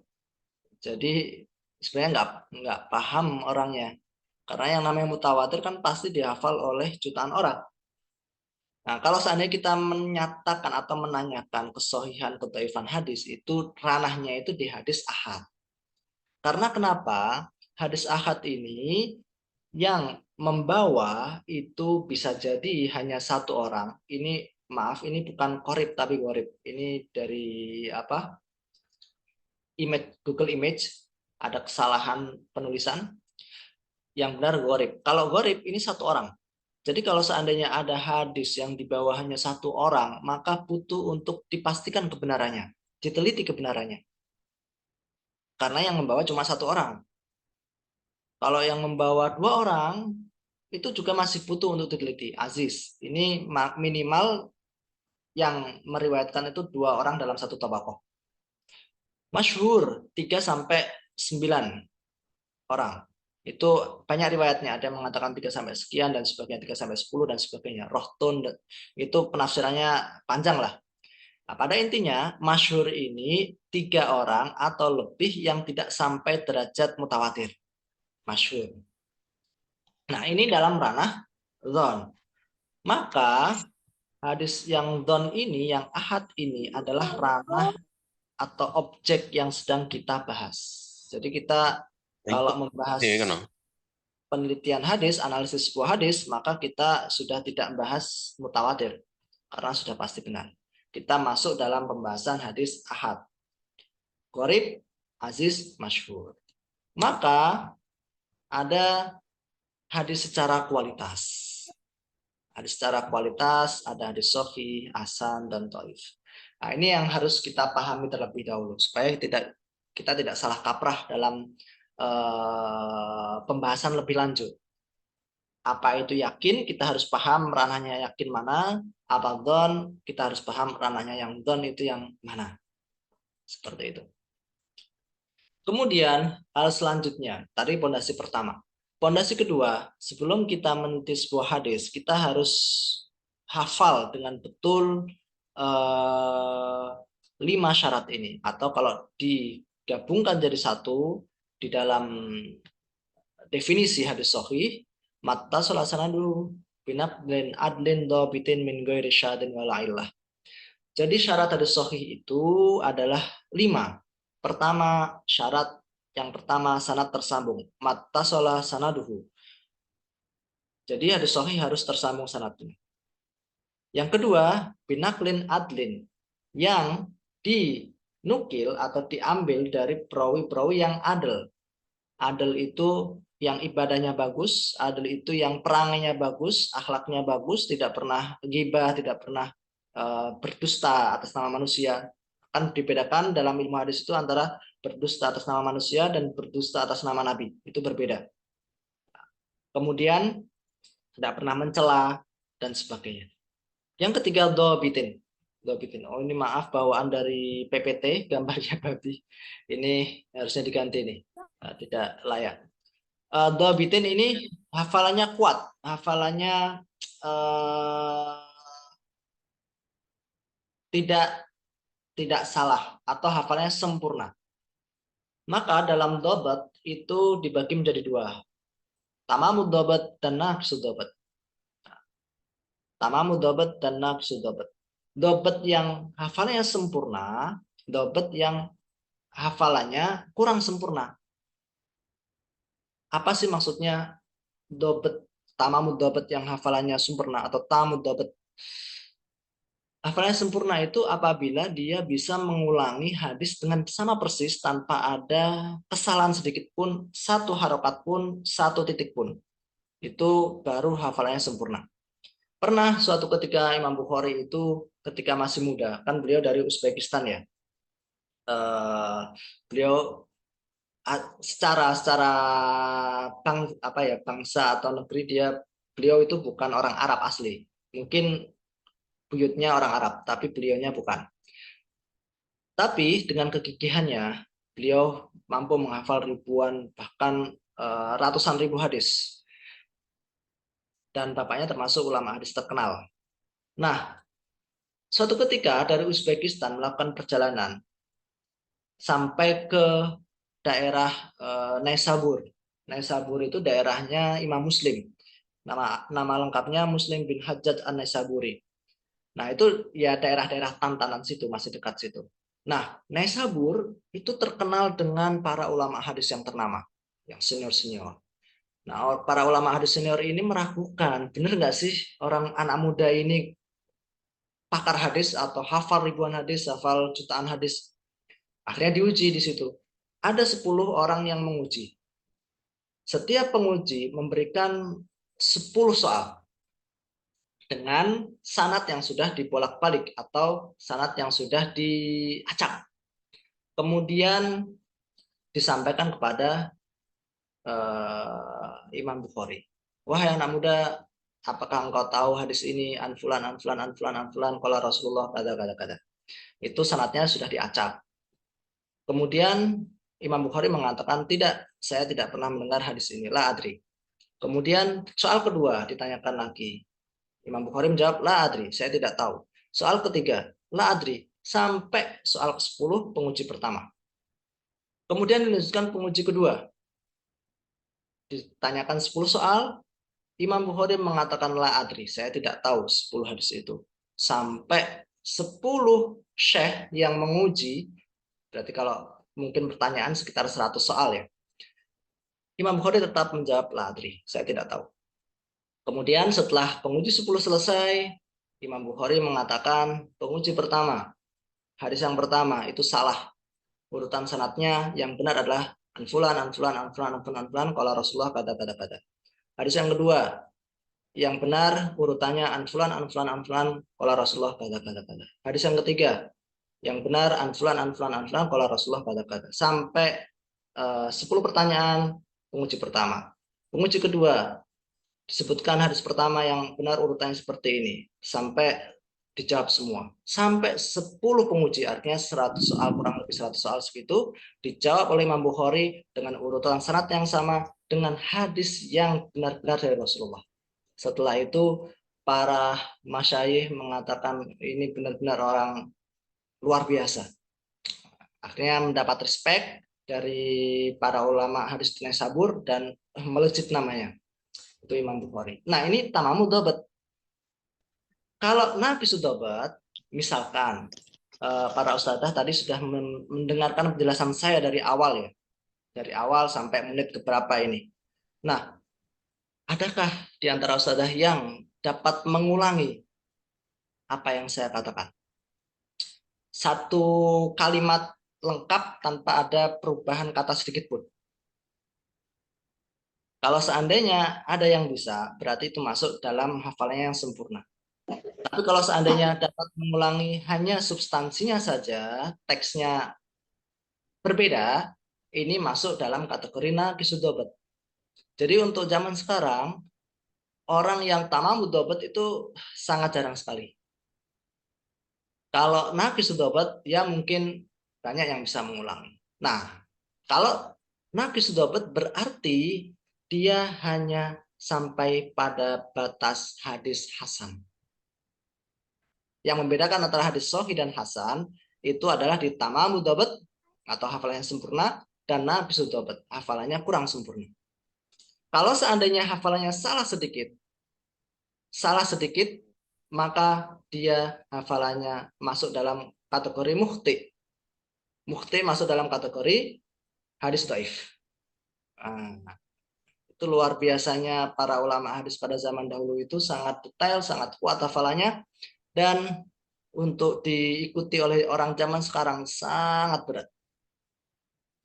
Jadi sebenarnya nggak paham orangnya. Karena yang namanya mutawatir kan pasti dihafal oleh jutaan orang. Nah, kalau seandainya kita menyatakan atau menanyakan kesohihan kedhaifan hadis, itu ranahnya itu di hadis ahad. Karena kenapa? Hadis ahad ini yang membawa itu bisa jadi hanya satu orang. Ini maaf, ini bukan qorib tapi gharib. Ini dari apa? Image Google Image ada kesalahan penulisan. Yang benar gharib. Kalau gharib ini satu orang. Jadi kalau seandainya ada hadis yang di bawah hanya satu orang, maka butuh untuk dipastikan kebenarannya, diteliti kebenarannya. Karena yang membawa cuma satu orang. Kalau yang membawa dua orang, itu juga masih butuh untuk diteliti. Aziz, ini minimal yang meriwayatkan itu dua orang dalam satu tabaqah. Masyhur 3 sampai 9 orang. Itu banyak riwayatnya, ada yang mengatakan 3 sampai sekian dan sebagainya, 3 sampai 10 dan sebagainya. Rohtun itu penafsirannya panjang lah. Nah, pada intinya masyhur ini 3 orang atau lebih yang tidak sampai derajat mutawatir. Masyhur. Nah, ini dalam ranah dzon. Maka hadis yang dzon ini, yang ahad ini adalah ranah atau objek yang sedang kita bahas. Jadi kita kalau membahas penelitian hadis, analisis sebuah hadis, maka kita sudah tidak membahas mutawatir karena sudah pasti benar. Kita masuk dalam pembahasan hadis ahad. Gharib, aziz, masyhur. Maka ada hadis secara kualitas. Hadis secara kualitas, ada hadis sahih, hasan, dan dhaif. Nah, ini yang harus kita pahami terlebih dahulu supaya kita tidak salah kaprah dalam pembahasan lebih lanjut. Apa itu yakin, kita harus paham ranahnya yakin mana. Apa dzon, kita harus paham ranahnya yang dzon itu yang mana. Seperti itu. Kemudian hal selanjutnya, tadi pondasi pertama. Pondasi kedua, sebelum kita meneliti sebuah hadis, kita harus hafal dengan betul 5 syarat ini. Atau kalau digabungkan jadi satu di dalam definisi hadis sahih, mata salasana dulu binaqlin adlin dhabitin min ghairi syadin wala illah. Jadi syarat hadis sahih itu adalah 5. Pertama, syarat yang pertama sanad tersambung, mata sanaduhu. Jadi hadis sahih harus tersambung sanadnya. Yang kedua, binaklin adlin, yang dinukil atau diambil dari perawi-perawi yang adil. Adil itu yang ibadahnya bagus, adil itu yang perangainya bagus, akhlaknya bagus, tidak pernah ghibah, tidak pernah berdusta atas nama manusia. Kan dibedakan dalam ilmu hadis itu antara berdusta atas nama manusia dan berdusta atas nama Nabi. Itu berbeda. Kemudian tidak pernah mencela dan sebagainya. Yang ketiga, dhabitin. Oh, ini maaf bawaan dari PPT, gambarnya babi. Ini harusnya diganti nih. Tidak layak. Dhabitin ini hafalannya kuat, hafalannya tidak salah atau hafalannya sempurna. Maka dalam dhabat itu dibagi menjadi 2. Tamamud dhabat dan naqsud dhabat. Tamamud dhabat dan naqsud dhabat. Dhabat yang hafalannya sempurna, dhabat yang hafalannya kurang sempurna. Apa sih maksudnya dhabat, tamamud dhabat yang hafalannya sempurna atau tamud dhabat? Hafalannya sempurna itu apabila dia bisa mengulangi hadis dengan sama persis tanpa ada kesalahan sedikit pun, satu harokat pun, satu titik pun. Itu baru hafalannya sempurna. Pernah suatu ketika Imam Bukhari itu ketika masih muda, kan beliau dari Uzbekistan ya. Beliau secara bangsa atau negeri beliau itu bukan orang Arab asli. Mungkin buyutnya orang Arab, tapi beliaunya bukan. Tapi dengan kegigihannya, beliau mampu menghafal ribuan, bahkan ratusan ribu hadis. Dan bapaknya termasuk ulama hadis terkenal. Nah, suatu ketika dari Uzbekistan melakukan perjalanan sampai ke daerah Naisabur. Naisabur itu daerahnya Imam Muslim. Nama lengkapnya Muslim bin Hajjaj An-Naisaburi. Nah, itu ya daerah-daerah Tantanan situ, masih dekat situ. Nah, Naisabur itu terkenal dengan para ulama hadis yang ternama, yang senior-senior. Nah, para ulama hadis senior ini meragukan, benar nggak sih orang anak muda ini pakar hadis atau hafal ribuan hadis, hafal jutaan hadis. Akhirnya diuji di situ. Ada 10 orang yang menguji. Setiap penguji memberikan 10 soal dengan sanad yang sudah dibolak-balik atau sanad yang sudah diacak. Kemudian disampaikan kepada Imam Bukhari. Wahai anak muda, apakah engkau tahu hadis ini anfulan kalau Rasulullah kata. Itu sanadnya sudah diacak. Kemudian Imam Bukhari mengatakan tidak, saya tidak pernah mendengar hadis ini, la adri. Kemudian soal kedua ditanyakan lagi. Imam Bukhari menjawab, la adri, saya tidak tahu. Soal ketiga, la adri, sampai soal ke-10 penguji pertama. Kemudian dilanjutkan penguji kedua. Ditanyakan 10 soal, Imam Bukhari mengatakan la adri, saya tidak tahu 10 hadis itu. Sampai 10 syekh yang menguji, berarti kalau mungkin pertanyaan sekitar 100 soal ya. Imam Bukhari tetap menjawab la adri, saya tidak tahu. Kemudian setelah penguji 10 selesai, Imam Bukhari mengatakan penguji pertama, hadis yang pertama itu salah. Urutan sanadnya yang benar adalah anfulan, kalau Rasulullah kata. Hadis yang kedua, yang benar urutannya anfulan, kalau Rasulullah kata. Hadis yang ketiga, yang benar anfulan, kalau Rasulullah kata. Sampai 10 pertanyaan penguji pertama. Penguji kedua, disebutkan hadis pertama yang benar urutannya seperti ini. Sampai dijawab semua. Sampai 10 penguji, artinya 100 soal, kurang lebih 100 soal segitu, dijawab oleh Imam Bukhari dengan urutan sanad yang sama, dengan hadis yang benar-benar dari Rasulullah. Setelah itu, para masyayikh mengatakan ini benar-benar orang luar biasa. Akhirnya mendapat respect dari para ulama hadis Naisabur dan melejit namanya. Itu Imam Bukhari. Nah, ini tamamu dobat. Kalau Nabi Sudobat, misalkan para ustadzah tadi sudah mendengarkan penjelasan saya dari awal ya. Dari awal sampai menit keberapa ini. Nah, adakah di antara ustadzah yang dapat mengulangi apa yang saya katakan? Satu kalimat lengkap tanpa ada perubahan kata sedikit pun. Kalau seandainya ada yang bisa, berarti itu masuk dalam hafalannya yang sempurna. Tapi kalau seandainya dapat mengulangi hanya substansinya saja, teksnya berbeda, ini masuk dalam kategori naqisudobat. Jadi untuk zaman sekarang, orang yang tamamudobat itu sangat jarang sekali. Kalau naqisudobat, ya mungkin banyak yang bisa mengulangi. Nah, kalau naqisudobat berarti dia hanya sampai pada batas hadis hasan. Yang membedakan antara hadis sahih dan hasan itu adalah di tamamu dobat atau hafalannya sempurna dan naqisu dobat, hafalannya kurang sempurna. Kalau seandainya hafalannya salah sedikit, maka dia hafalannya masuk dalam kategori mukhti. Mukhti masuk dalam kategori hadis dhaif. Nah, itu luar biasanya para ulama hadis pada zaman dahulu itu sangat detail, sangat kuat hafalannya. Dan untuk diikuti oleh orang zaman sekarang sangat berat.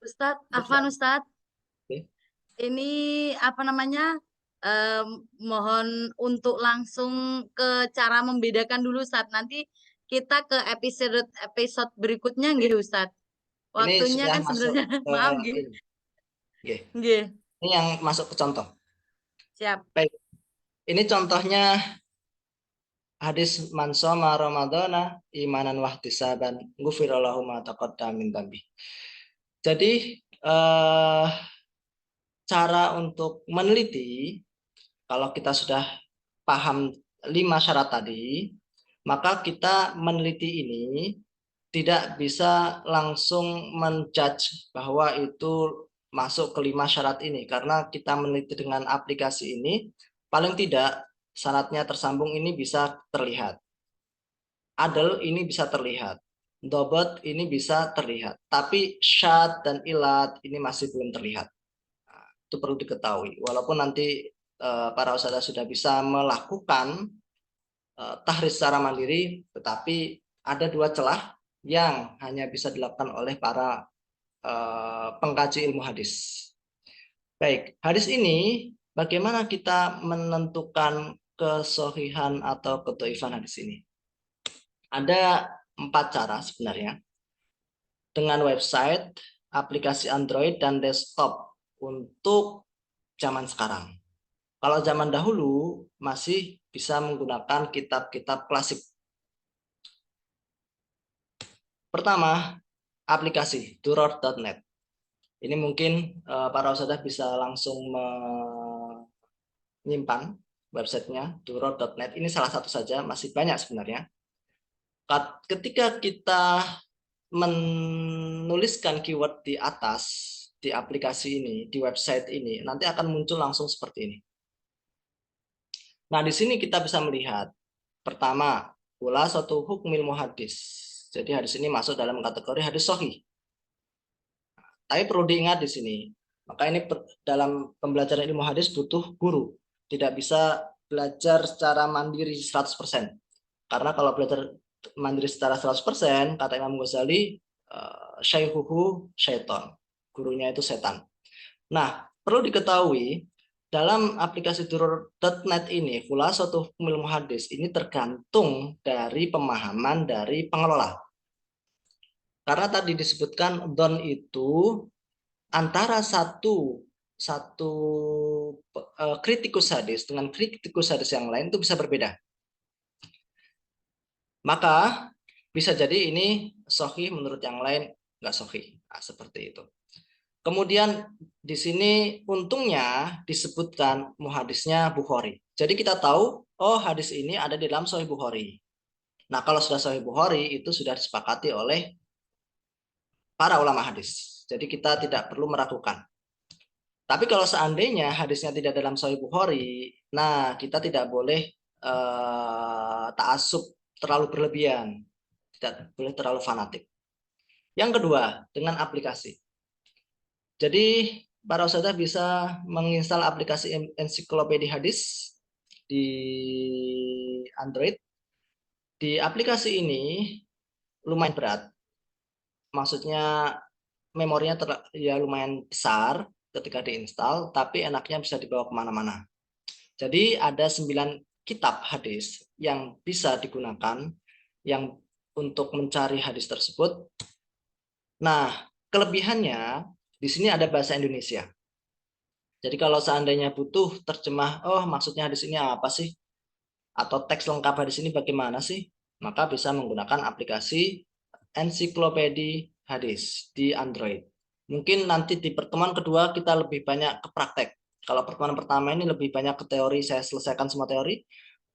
Ustadz, Afwan Ustadz, Oke. ini apa namanya? Mohon untuk langsung ke cara membedakan dulu Ustadz. Nanti kita ke episode berikutnya gitu Ustadz. Ini Waktunya sudah kan masuk sebenarnya ke maaf gitu. ini. Oke. Nggih, Ini yang masuk ke contoh. siap. Baik. Ini contohnya hadis man shoma ramadhana imanan wahtisaban ghufira lahu ma taqaddama min dzambi. Jadi cara untuk meneliti, kalau kita sudah paham 5 syarat tadi, maka kita meneliti ini tidak bisa langsung menjudge bahwa itu masuk ke 5 syarat ini, karena kita meneliti dengan aplikasi ini, paling tidak syaratnya tersambung ini bisa terlihat. Adel ini bisa terlihat. Dobot ini bisa terlihat. Tapi syad dan ilat ini masih belum terlihat. Nah, itu perlu diketahui. Walaupun nanti para ustadzah sudah bisa melakukan tahris secara mandiri, tetapi ada 2 celah yang hanya bisa dilakukan oleh para pengkaji ilmu hadis. Baik, hadis ini bagaimana kita menentukan kesohihan atau kedhaifan hadis ini? Ada 4 cara sebenarnya. Dengan website, aplikasi Android, dan desktop untuk zaman sekarang. Kalau zaman dahulu masih bisa menggunakan kitab-kitab klasik. Pertama, aplikasi duror.net. Ini mungkin para ustadzah bisa langsung menyimpan websitenya duror.net. Ini salah satu saja, masih banyak sebenarnya. Ketika kita menuliskan keyword di atas, di aplikasi ini, di website ini, nanti akan muncul langsung seperti ini. Nah, di sini kita bisa melihat, pertama, pula suatu hukmil muhadis. Jadi hadis ini masuk dalam kategori hadis sahih. Tapi perlu diingat di sini, maka ini dalam pembelajaran ilmu hadis butuh guru. Tidak bisa belajar secara mandiri 100%. Karena kalau belajar mandiri secara 100%, kata Imam Ghazali, syaihuhu syaiton. Gurunya itu setan. Nah, perlu diketahui, dalam aplikasi duror.net ini, khulasatu hukmil muhadis ini tergantung dari pemahaman dari pengelola. Karena tadi disebutkan don itu antara satu kritikus hadis dengan kritikus hadis yang lain itu bisa berbeda. Maka bisa jadi ini sahih menurut yang lain nggak sahih. Nah, seperti itu. Kemudian di sini untungnya disebutkan muhadisnya Bukhari. Jadi kita tahu, oh hadis ini ada di dalam Sahih Bukhari. Nah, kalau sudah Sahih Bukhari itu sudah disepakati oleh para ulama hadis. Jadi kita tidak perlu meragukan. Tapi kalau seandainya hadisnya tidak dalam Sahih Bukhari, nah kita tidak boleh ta'assub terlalu berlebihan. Tidak boleh terlalu fanatik. Yang kedua, dengan aplikasi. Jadi para ustadzah bisa menginstal aplikasi ensiklopedia hadis di Android. Di aplikasi ini lumayan berat. Maksudnya memorinya ya lumayan besar ketika diinstal, tapi enaknya bisa dibawa kemana-mana. Jadi ada 9 kitab hadis yang bisa digunakan yang untuk mencari hadis tersebut. Nah, kelebihannya di sini ada bahasa Indonesia. Jadi kalau seandainya butuh terjemah, oh maksudnya hadis ini apa sih? Atau teks lengkap hadis ini bagaimana sih? Maka bisa menggunakan aplikasi ensiklopedia hadis di Android. Mungkin nanti di pertemuan kedua kita lebih banyak ke praktek. Kalau pertemuan pertama ini lebih banyak ke teori, saya selesaikan semua teori.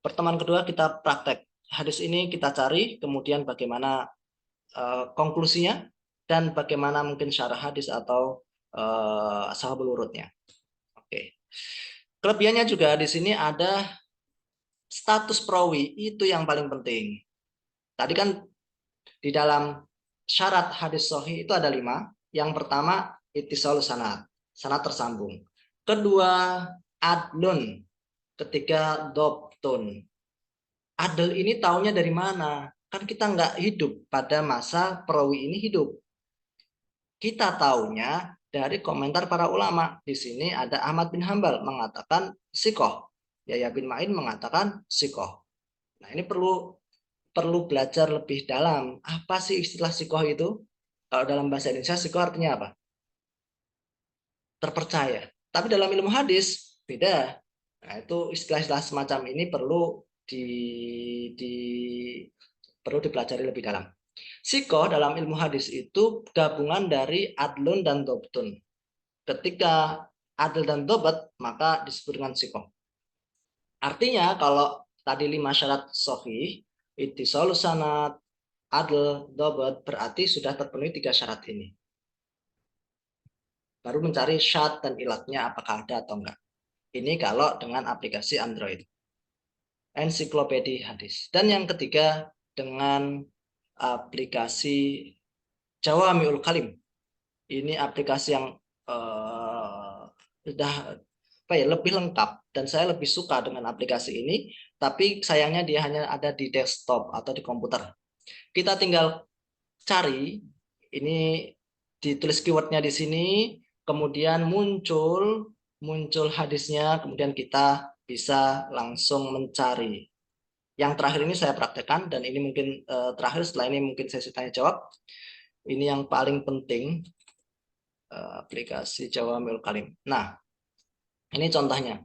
Pertemuan kedua kita praktek. Hadis ini kita cari, kemudian bagaimana konklusinya, dan bagaimana mungkin syarah hadis atau sahabul urutnya. Oke. Kelebihannya juga di sini ada status perawi, itu yang paling penting. Tadi kan di dalam syarat hadis sahih itu ada 5. Yang pertama ittisal sanad, sanad tersambung. Kedua adlun, ketiga dobtun. Adl ini taunya dari mana? Kan kita nggak hidup pada masa perawi ini hidup. Kita taunya dari komentar para ulama. Di sini ada Ahmad bin Hambal mengatakan sikoh. Yahya bin Ma'in mengatakan sikoh. Nah, ini perlu belajar lebih dalam. Apa sih istilah sikoh itu? Kalau dalam bahasa Indonesia sikoh artinya apa? Terpercaya. Tapi dalam ilmu hadis beda. Nah, itu istilah-istilah semacam ini perlu dipelajari lebih dalam. Sikoh dalam ilmu hadis itu gabungan dari adlun dan dobtun. Ketika adl dan dobat, maka disebut dengan sikoh. Artinya kalau tadi 5 syarat sahih, ittisalus sanad, adl, dobot, berarti sudah terpenuhi 3 syarat ini. Baru mencari syarat dan ilatnya apakah ada atau enggak. Ini kalau dengan aplikasi Android. Ensiklopedia hadis. Dan yang ketiga dengan aplikasi Jawami'ul Kalim. Ini aplikasi yang sudah lebih lengkap dan saya lebih suka dengan aplikasi ini, tapi sayangnya dia hanya ada di desktop atau di komputer. Kita tinggal cari, ini ditulis keywordnya di sini, kemudian muncul hadisnya, kemudian kita bisa langsung mencari. Yang terakhir ini saya praktekkan dan ini mungkin terakhir, setelah ini mungkin sesi tanya jawab. Ini yang paling penting, aplikasi Jawami'ul Kalim. Nah, ini contohnya.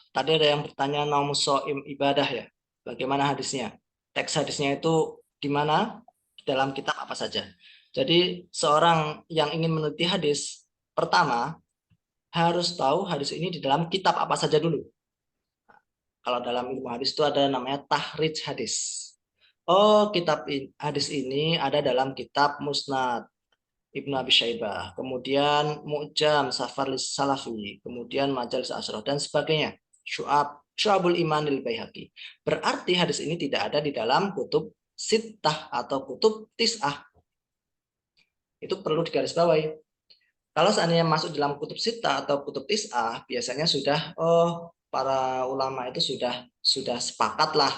Tadi ada yang bertanya naum soim ibadah ya. Bagaimana hadisnya? Teks hadisnya itu di mana? Dalam kitab apa saja. Jadi seorang yang ingin meneliti hadis, pertama harus tahu hadis ini di dalam kitab apa saja dulu. Kalau dalam ilmu hadis itu ada namanya tahrij hadis. Oh, kitab hadis ini ada dalam kitab Musnad Ibnu Abi Syaibah, kemudian Mu'jam Safaris Salafi, kemudian Majalis Asroh dan sebagainya. Syu'abul Imanil Baihaqi. Berarti hadis ini tidak ada di dalam kutub sittah atau kutub tis'ah. Itu perlu digarisbawahi. Kalau seandainya masuk dalam kutub sittah atau kutub tis'ah, biasanya sudah para ulama itu sudah sepakat lah,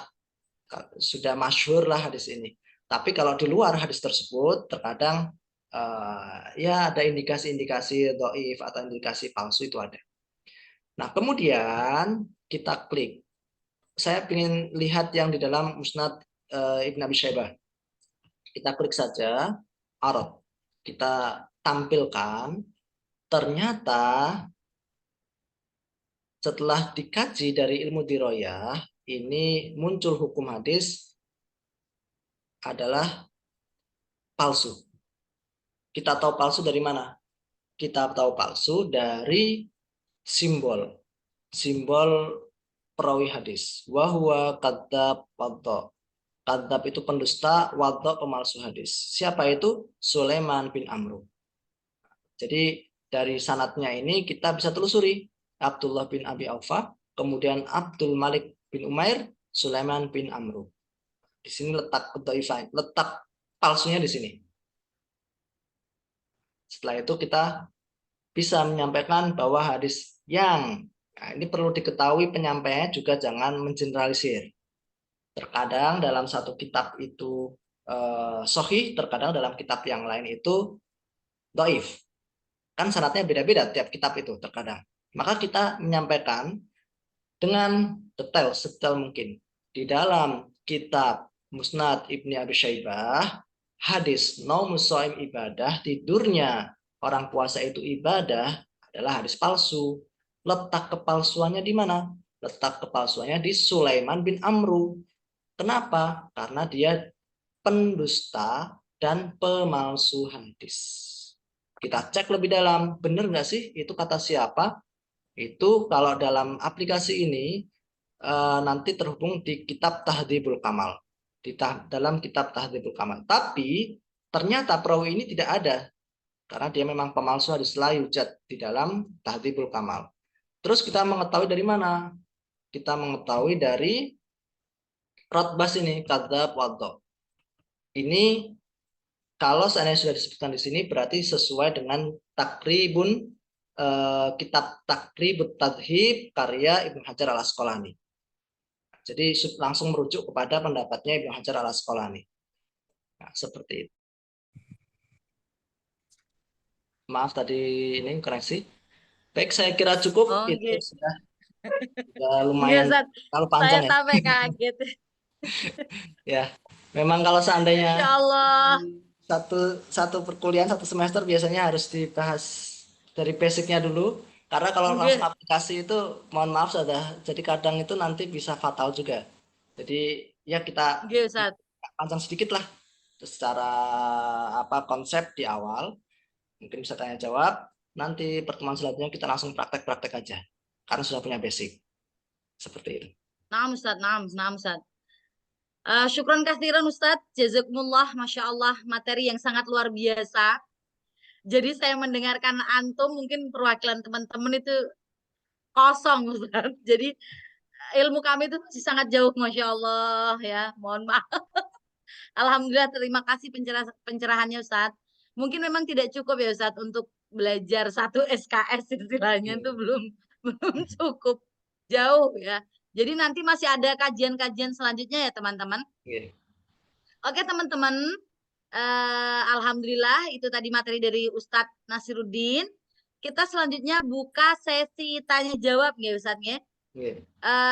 sudah masyhur lah hadis ini. Tapi kalau di luar hadis tersebut terkadang ya ada indikasi-indikasi dhaif atau indikasi palsu itu ada. Nah, kemudian kita klik. Saya ingin lihat yang di dalam Musnad Ibnu Abi Syaibah. Kita klik saja arad. Kita tampilkan, ternyata setelah dikaji dari ilmu diroyah, ini muncul hukum hadis adalah palsu. Kita tahu palsu dari mana? Kita tahu palsu dari simbol perawi hadis. Wahwa kadzab waddo. Kadzab itu pendusta, waddo pemalsu hadis. Siapa itu? Sulaiman bin Amru. Jadi dari sanadnya ini kita bisa telusuri. Abdullah bin Abi Aufa, kemudian Abdul Malik bin Umair, Sulaiman bin Amru. Di sini letak kedhaifan, letak palsunya di sini. Setelah itu kita bisa menyampaikan bahwa hadis yang, nah ini perlu diketahui penyampaiannya juga jangan mengeneralisir. Terkadang dalam satu kitab itu sahih, terkadang dalam kitab yang lain itu dhaif. Kan sanadnya beda-beda tiap kitab itu terkadang. Maka kita menyampaikan dengan detail, sedetail mungkin. Di dalam kitab Musnad Ibnu Abi Syaibah, hadis naumus shaim ibadah, tidurnya orang puasa itu ibadah, adalah hadis palsu. Letak kepalsuannya di mana? Letak kepalsuannya di Sulaiman bin Amru. Kenapa? Karena dia pendusta dan pemalsu hadis. Kita cek lebih dalam, benar nggak sih itu kata siapa? Itu kalau dalam aplikasi ini nanti terhubung di kitab Tahdhibul Kamal. Dalam kitab Tahdhibul Kamal. Tapi ternyata perawi ini tidak ada. Karena dia memang pemalsu hadis la yujad di dalam Tahdhibul Kamal. Terus kita mengetahui dari mana? Kita mengetahui dari Rotbas ini, kadzab waddo. Ini kalau seandainya sudah disebutkan di sini berarti sesuai dengan takribun kitab Takribut Tadhib karya Ibnu Hajar al Asqalani. Jadi langsung merujuk kepada pendapatnya Ibnu Hajar al Asqalani. Nah, seperti itu. Maaf tadi ini koreksi. Baik, saya kira cukup. Itu Oke. sudah lumayan kalau panjang saya sampai kaget. Ya, memang kalau seandainya Ya Allah. satu perkuliahan satu semester biasanya harus dibahas dari basicnya dulu. Karena kalau langsung aplikasi itu, mohon maaf sudah. Jadi kadang itu nanti bisa fatal juga. Jadi ya kita panjang sedikit lah secara konsep di awal. Mungkin bisa tanya jawab. Nanti pertemuan selanjutnya kita langsung praktek-praktek aja. karena sudah punya basic. Seperti itu. Naam Ustaz, naam Ustaz. Syukran kasiran Ustaz, jazakumullah, Masya Allah, materi yang sangat luar biasa. Jadi saya mendengarkan antum, mungkin perwakilan teman-teman itu kosong Ustaz. Jadi ilmu kami itu masih sangat jauh, Masya Allah ya. Mohon maaf. Alhamdulillah, terima kasih pencerahannya Ustaz. Mungkin memang tidak cukup ya Ustaz untuk belajar satu SKS istilahnya itu belum cukup jauh ya. Jadi nanti masih ada kajian-kajian selanjutnya ya teman-teman. Oke teman-teman, alhamdulillah itu tadi materi dari Ustadz Nasiruddin. Kita selanjutnya buka sesi tanya jawab ya Ustadz ya.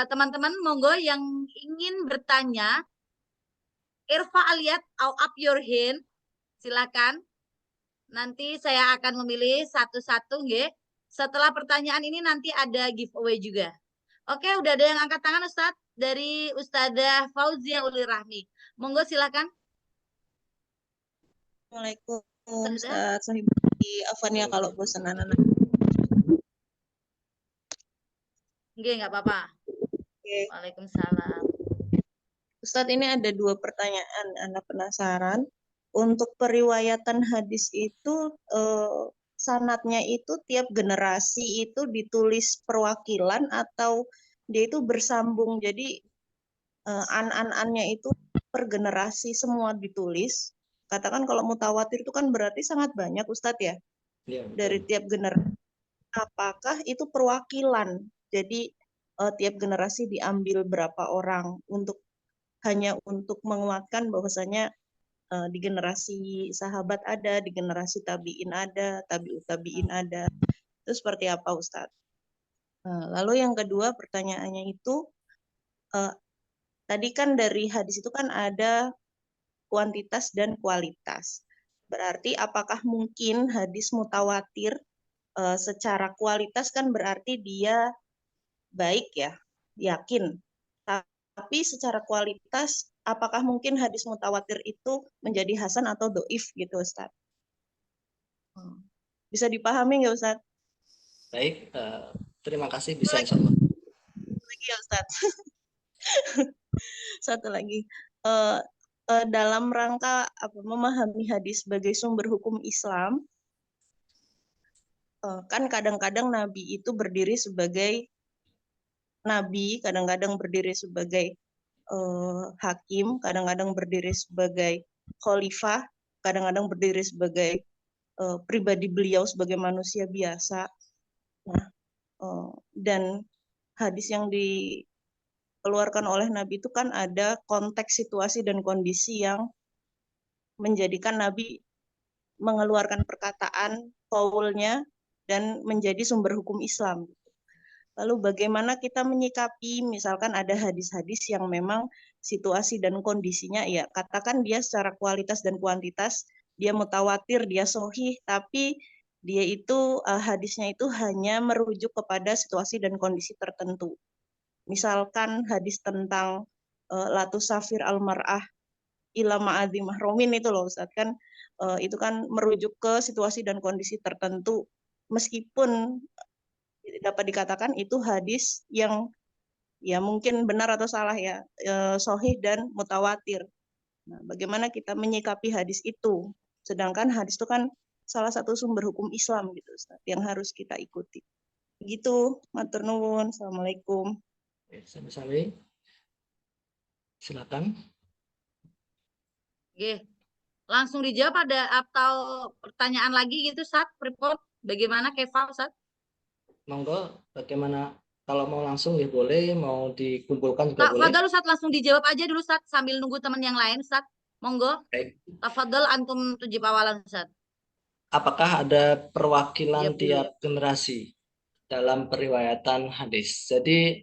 Teman-teman monggo yang ingin bertanya, irfa aliyat au up your hand, silakan. Nanti saya akan memilih satu-satu nggih. Setelah pertanyaan ini nanti ada giveaway juga. Oke, udah ada yang angkat tangan Ustadz dari Ustadzah Fauzia Uli Rahmi. Monggo silakan. Assalamualaikum Ustadzah. Ustaz Sahibudi. Afwan ya kalau bosan anak-anak. Nggih, nggak apa-apa. Oke. Waalaikumsalam. Ustadz, ini ada 2 pertanyaan. Anak penasaran. Untuk periwayatan hadis itu sanadnya itu tiap generasi itu ditulis perwakilan atau dia itu bersambung. Jadi an-an-annya itu per generasi semua ditulis. Katakan kalau mutawatir itu kan berarti sangat banyak Ustadz ya. Dari tiap generasi. Apakah itu perwakilan? Jadi tiap generasi diambil berapa orang hanya untuk menguatkan bahwasanya di generasi sahabat ada, di generasi tabi'in ada, tabi'ut tabi'in ada. Itu seperti apa Ustadz? Lalu yang kedua pertanyaannya itu, tadi kan dari hadis itu kan ada kuantitas dan kualitas. Berarti apakah mungkin hadis mutawatir secara kualitas kan berarti dia baik ya, yakin. Tapi secara kualitas, apakah mungkin hadis mutawatir itu menjadi hasan atau doif gitu Ustaz? Bisa dipahami nggak Ustaz? Baik, terima kasih, bisa insya Allah. Lagi ya Ustaz. Satu lagi. Dalam rangka memahami hadis sebagai sumber hukum Islam, kan kadang-kadang Nabi itu berdiri sebagai Nabi, kadang-kadang berdiri sebagai hakim, kadang-kadang berdiri sebagai khalifah, kadang-kadang berdiri sebagai pribadi beliau sebagai manusia biasa. Nah, dan hadis yang dikeluarkan oleh Nabi itu kan ada konteks situasi dan kondisi yang menjadikan Nabi mengeluarkan perkataan qaulnya dan menjadi sumber hukum Islam. Lalu bagaimana kita menyikapi misalkan ada hadis-hadis yang memang situasi dan kondisinya ya katakan dia secara kualitas dan kuantitas dia mutawatir, dia sahih, tapi dia itu hadisnya itu hanya merujuk kepada situasi dan kondisi tertentu. Misalkan hadis tentang latu safir al-mar'ah ila ma'adhi mahromin itu loh Ustaz kan itu kan merujuk ke situasi dan kondisi tertentu meskipun dapat dikatakan itu hadis yang ya mungkin benar atau salah ya sahih dan mutawatir. Nah, bagaimana kita menyikapi hadis itu? Sedangkan hadis itu kan salah satu sumber hukum Islam gitu Ustaz, yang harus kita ikuti. Begitu, matur nuwun. Assalamualaikum. Sami-sami. Silakan. Oke. Langsung dijawab atau pertanyaan lagi gitu Ustaz, report bagaimana Keva Ustaz? Monggo, bagaimana kalau mau langsung ya boleh, mau dikumpulkan juga boleh. Tafadhol Ustaz, langsung dijawab aja dulu Ustaz sambil nunggu teman yang lain Ustaz. Monggo. Baik. Tafadhol antum tujib awalan Ustaz. Apakah ada perwakilan Jawab dulu tiap generasi dalam periwayatan hadis? Jadi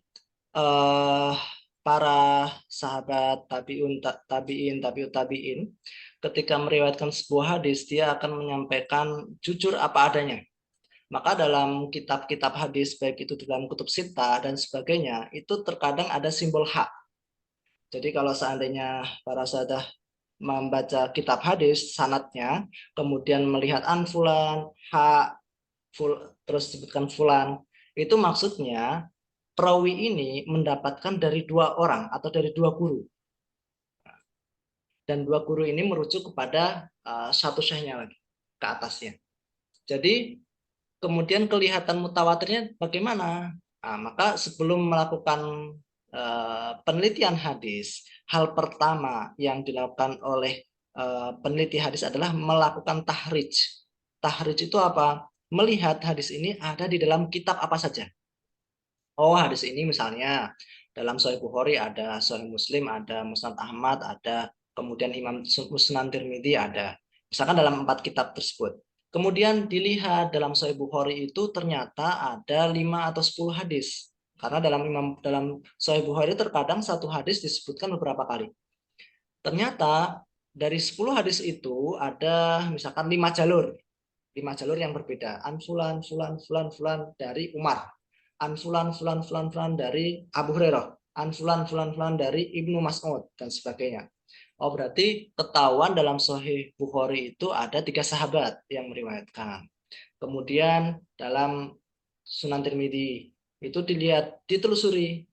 para sahabat tabi'in, tabi'ut tabi'in ketika meriwayatkan sebuah hadis dia akan menyampaikan jujur apa adanya. Maka dalam kitab-kitab hadis, baik itu dalam kutub sita dan sebagainya, itu terkadang ada simbol hak. Jadi kalau seandainya para sahabat membaca kitab hadis, sanadnya, kemudian melihat an fulan, hak, terus disebutkan fulan, Itu maksudnya perawi ini mendapatkan dari 2 orang atau dari 2 guru. Dan 2 guru ini merujuk kepada satu syekhnya lagi ke atasnya. Jadi kemudian kelihatan mutawatirnya bagaimana? Nah, maka sebelum melakukan penelitian hadis, hal pertama yang dilakukan oleh peneliti hadis adalah melakukan tahrij. Tahrij itu apa? Melihat hadis ini ada di dalam kitab apa saja. Oh, hadis ini misalnya dalam Sahih Bukhari ada, Sahih Muslim ada, Musnad Ahmad ada, kemudian Imam Musnad Tirmidzi ada. Misalkan dalam 4 kitab tersebut. Kemudian dilihat dalam Sahih Bukhari itu ternyata ada 5 atau 10 hadis. Karena dalam Sahih Bukhari terkadang satu hadis disebutkan beberapa kali. Ternyata dari 10 hadis itu ada misalkan 5 jalur. 5 jalur yang berbeda. An fulan dari Umar. An fulan dari Abu Hurairah. An fulan dari Ibnu Mas'ud dan sebagainya. Oh, berarti ketahuan dalam Sahih Bukhari itu ada 3 sahabat yang meriwayatkan. Kemudian dalam Sunan Tirmidzi itu dilihat, ditelusuri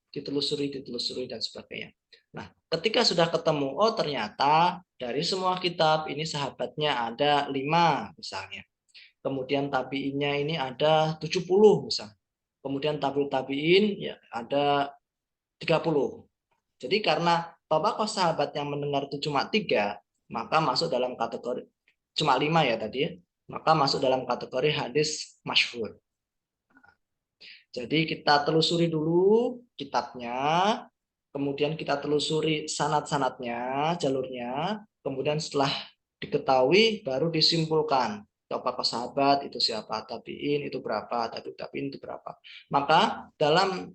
dan sebagainya. Nah, ketika sudah ketemu, oh ternyata dari semua kitab ini sahabatnya ada 5 misalnya. Kemudian tabiinnya ini ada 70 misalnya. Kemudian tabiin ya ada 30. Jadi karena tokoh sahabat yang mendengar itu cuma 3, maka masuk dalam kategori cuma 5 ya tadi ya. Maka masuk dalam kategori hadis masyhur. Jadi kita telusuri dulu kitabnya, kemudian kita telusuri sanad-sanadnya, jalurnya, kemudian setelah diketahui baru disimpulkan tokoh sahabat itu siapa, tabiin itu berapa, tabiin itu berapa. Maka dalam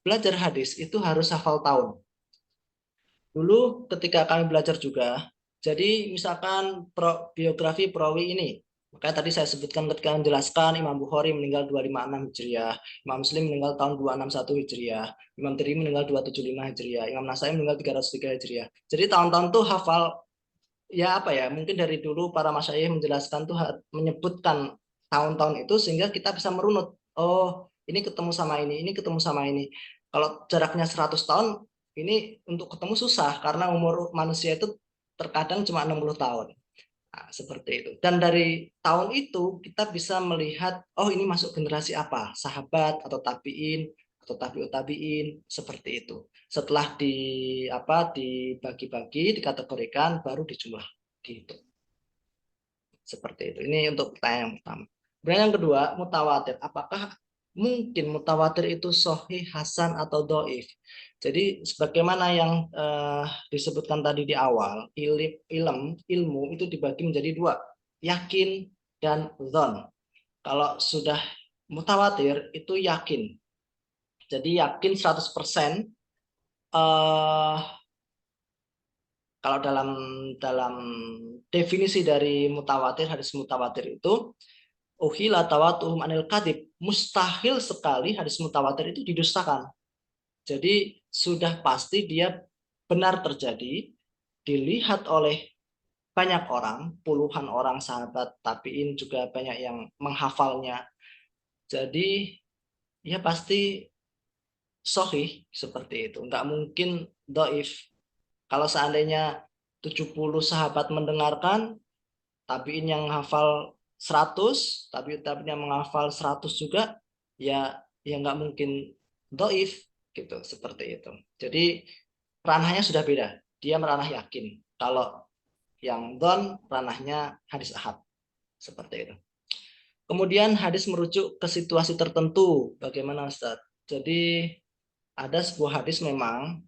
belajar hadis itu harus hafal tahun. Dulu ketika kami belajar juga, jadi misalkan biografi perawi ini, makanya tadi saya sebutkan ketika menjelaskan Imam Bukhari meninggal 256 Hijriah, Imam Muslim meninggal tahun 261 Hijriah, Imam Tirmidzi meninggal 275 Hijriah, Imam Nasai meninggal 303 Hijriah. Jadi tahun-tahun tuh hafal ya apa ya, mungkin dari dulu para masyayikh menjelaskan tuh menyebutkan tahun-tahun itu sehingga kita bisa merunut. Oh, ini ketemu sama ini ketemu sama ini. Kalau jaraknya 100 tahun, ini untuk ketemu susah karena umur manusia itu terkadang cuma 60 tahun. Nah, seperti itu. Dan dari tahun itu kita bisa melihat, oh ini masuk generasi apa? Sahabat atau tabiin atau tabiut tabiin seperti itu. Setelah dibagi-bagi, dikategorikan, baru dijumlah gitu. Seperti itu. Ini untuk pertanyaan yang pertama. Kemudian yang kedua, mutawatir. Apakah mungkin mutawatir itu sahih, hasan atau dhaif? Jadi sebagaimana yang disebutkan tadi di awal, ilmu itu dibagi menjadi 2, yakin dan dzon. Kalau sudah mutawatir itu yakin. Jadi yakin 100%. Kalau dalam definisi dari mutawatir, hadis mutawatir itu uhila tawatuhum anil kadhib, mustahil sekali hadis mutawatir itu didustakan. Jadi sudah pasti dia benar terjadi, dilihat oleh banyak orang, puluhan orang sahabat tabiin juga banyak yang menghafalnya. Jadi ya pasti sahih seperti itu. Enggak mungkin dhaif. Kalau seandainya 70 sahabat mendengarkan, tabiin yang hafal 100, tabiin yang menghafal 100 juga, ya nggak mungkin dhaif gitu, seperti itu. Jadi ranahnya sudah beda. Dia meranah yakin. Kalau yang dhon ranahnya hadis ahad. Seperti itu. Kemudian hadis merujuk ke situasi tertentu. Bagaimana Ustaz? Jadi ada sebuah hadis memang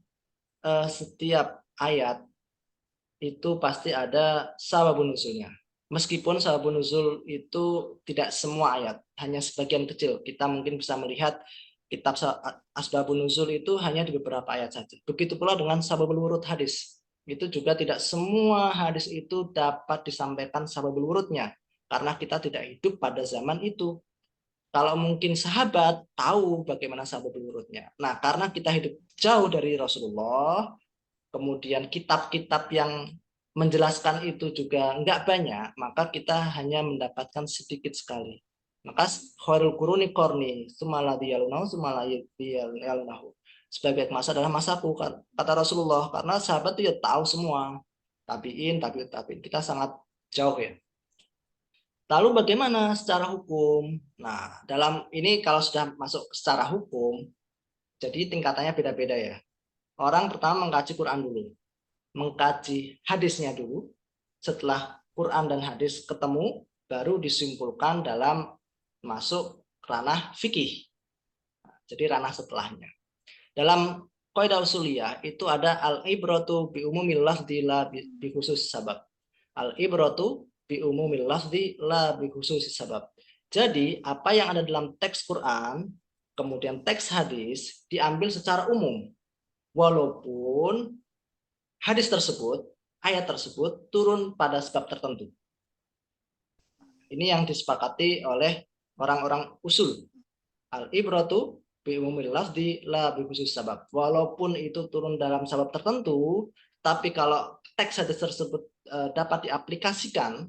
setiap ayat itu pasti ada sababun nuzulnya. Meskipun sababun nuzul itu tidak semua ayat, hanya sebagian kecil. Kita mungkin bisa melihat kitab asbabun nuzul itu hanya di beberapa ayat saja. Begitu pula dengan sababul wurud hadis. Itu juga tidak semua hadis itu dapat disampaikan sababul wurudnya. Karena kita tidak hidup pada zaman itu. Kalau mungkin sahabat tahu bagaimana sababul wurudnya. Nah, karena kita hidup jauh dari Rasulullah, kemudian kitab-kitab yang menjelaskan itu juga enggak banyak, maka kita hanya mendapatkan sedikit sekali. Maka khairul quruni qarni, tsumma alladzi yalunahu, tsumma alladzi yalunahu. Sebagai masa adalah masaku, kata Rasulullah, karena sahabat itu ya tahu semua. Tabiin, tabiin. Kita sangat jauh ya. Lalu bagaimana secara hukum? Nah, dalam ini kalau sudah masuk secara hukum, jadi tingkatannya beda-beda ya. Orang pertama mengkaji Quran dulu, mengkaji hadisnya dulu. Setelah Quran dan hadis ketemu, baru disimpulkan dalam masuk ranah fikih. Jadi ranah setelahnya. Dalam kaidah usuliyah itu ada al-ibratu bi umumil lafzi la bi khusus sabab. Al-ibratu bi umumil lafzi la bi khusus sabab. Jadi apa yang ada dalam teks Quran, kemudian teks hadis diambil secara umum. Walaupun hadis tersebut, ayat tersebut turun pada sebab tertentu. Ini yang disepakati oleh orang-orang usul. Al-ibratu bi umumil lafzi la bi khusus sabab. Walaupun itu turun dalam sebab tertentu, tapi kalau teks hadis tersebut dapat diaplikasikan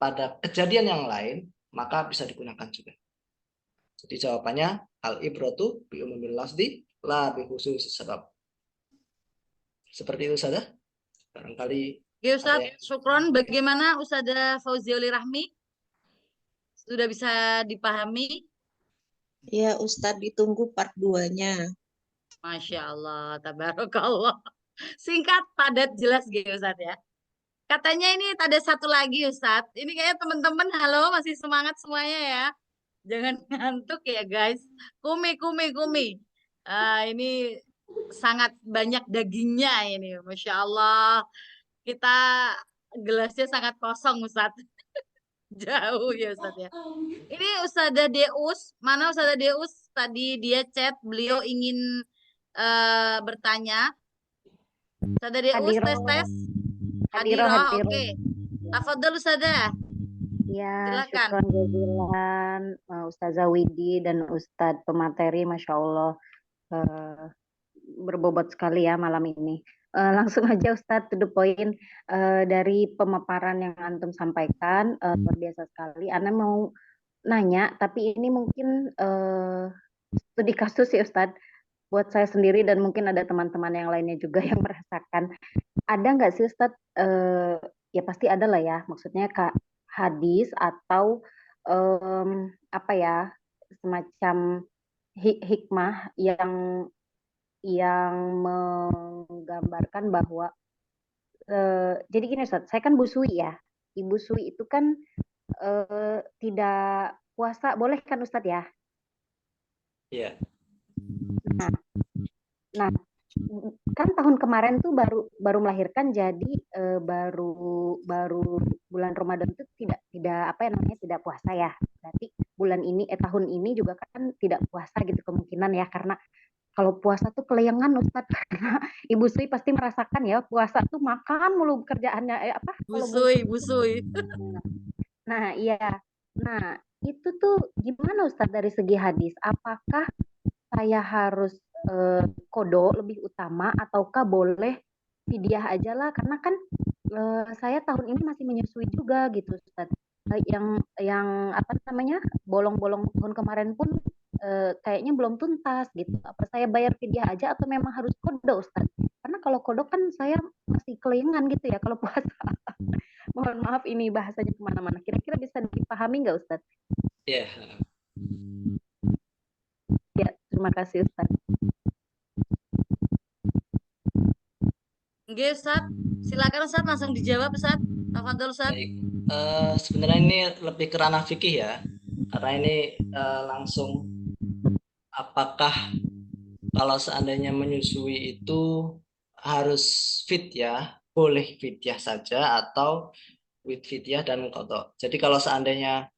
pada kejadian yang lain, maka bisa digunakan juga. Jadi jawabannya al-ibratu bi umumil lafzi la bi khusus sabab. Seperti itu saja. Barangkali Ya Ustaz, ada yang- syukron. Bagaimana Ustazah Fauziah Rahmi? Sudah bisa dipahami? Ya, Ustadz ditunggu part 2-nya. Masya Allah, tabarakallah. Singkat, padat, jelas gitu Ustaz ya. Katanya ini ada satu lagi Ustaz. Ini kayaknya teman-teman, halo, masih semangat semuanya ya. Jangan ngantuk ya guys. Kumi. Ini sangat banyak dagingnya ini. Masya Allah. Kita gelasnya sangat kosong Ustaz. Jauh ya Ustaz ya. Ini Ustazah Deus. Mana Ustazah Deus? Tadi dia chat. Beliau ingin bertanya. Ustazah Deus, tes. Hadiroh, oke. Tafadhol Ustazah. Ya, Silakan. syukron jazilan Ustazah Widi dan Ustadz pemateri, Masya Allah berbobot sekali ya malam ini. Langsung aja Ustadz to the point, dari pemaparan yang Antum sampaikan, luar biasa sekali. Ana mau nanya, tapi ini mungkin studi kasus ya Ustadz, buat saya sendiri dan mungkin ada teman-teman yang lainnya juga yang merasakan. Ada nggak sih Ustadz, ya pasti ada lah ya, maksudnya Kak, hadis atau apa ya, semacam hikmah yang menggambarkan bahwa jadi gini Ustadz, saya kan Bu Sui ya. Ibu Sui itu kan tidak puasa, boleh kan Ustadz ya? Iya. Nah, kan tahun kemarin tuh baru melahirkan, jadi baru bulan Ramadan itu tidak apa ya namanya, tidak puasa ya. Berarti bulan ini tahun ini juga kan tidak puasa gitu kemungkinan ya, karena kalau puasa tuh kelayangan Ustadz, karena Ibu Sui pasti merasakan ya, puasa tuh makan mulu kerjaannya apa? Busui. Nah, iya. Nah, itu tuh gimana Ustadz dari segi hadis? Apakah saya harus kodo lebih utama ataukah boleh fidyah aja lah? Karena kan saya tahun ini masih menyusui juga gitu Ustadz. Yang apa namanya, bolong-bolong tahun kemarin pun kayaknya belum tuntas gitu. Apa saya bayar fidyah aja atau memang harus kodo Ustadz? Karena kalau kodo kan saya masih kelingan gitu ya kalau puasa. Mohon maaf ini bahasanya kemana-mana. Kira-kira bisa dipahami nggak Ustadz? Iya. Ya, terima kasih Ustadz. Oke Ustaz, silakan Ustaz langsung dijawab Ustaz. Tafadhol Ustaz. Baik. Sebenarnya ini lebih ke ranah fikih ya, karena ini langsung apakah kalau seandainya menyusui itu harus fit ya, boleh fidyah saja atau with fidyah dan qadha. Jadi kalau seandainya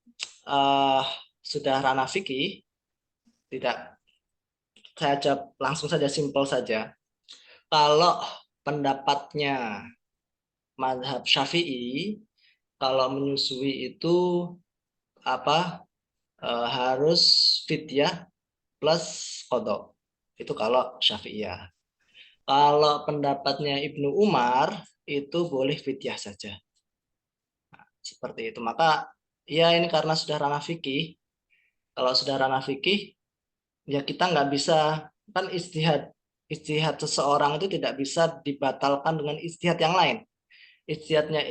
sudah ranah fikih, tidak, saya jawab langsung saja, simpel saja. Kalau pendapatnya mazhab Syafi'i, kalau menyusui itu apa harus fidyah plus qadha. Itu kalau Syafi'iyah. Kalau pendapatnya Ibnu Umar itu boleh fidyah saja. Nah, seperti itu. Maka ya ini karena sudah ranah fikih, Kalau sudah ranah fikih, ya kita nggak bisa, kan ijtihad seseorang itu tidak bisa dibatalkan dengan ijtihad yang lain. Ijtihadnya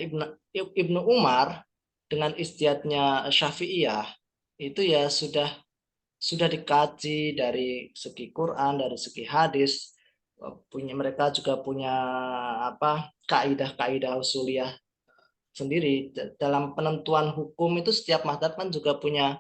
Ibnu Umar dengan ijtihadnya Syafi'iyah itu ya sudah dikaji dari segi Quran, dari segi hadis. Mereka juga punya apa kaidah-kaidah usuliyah sendiri. Dalam penentuan hukum itu setiap mazhab kan juga punya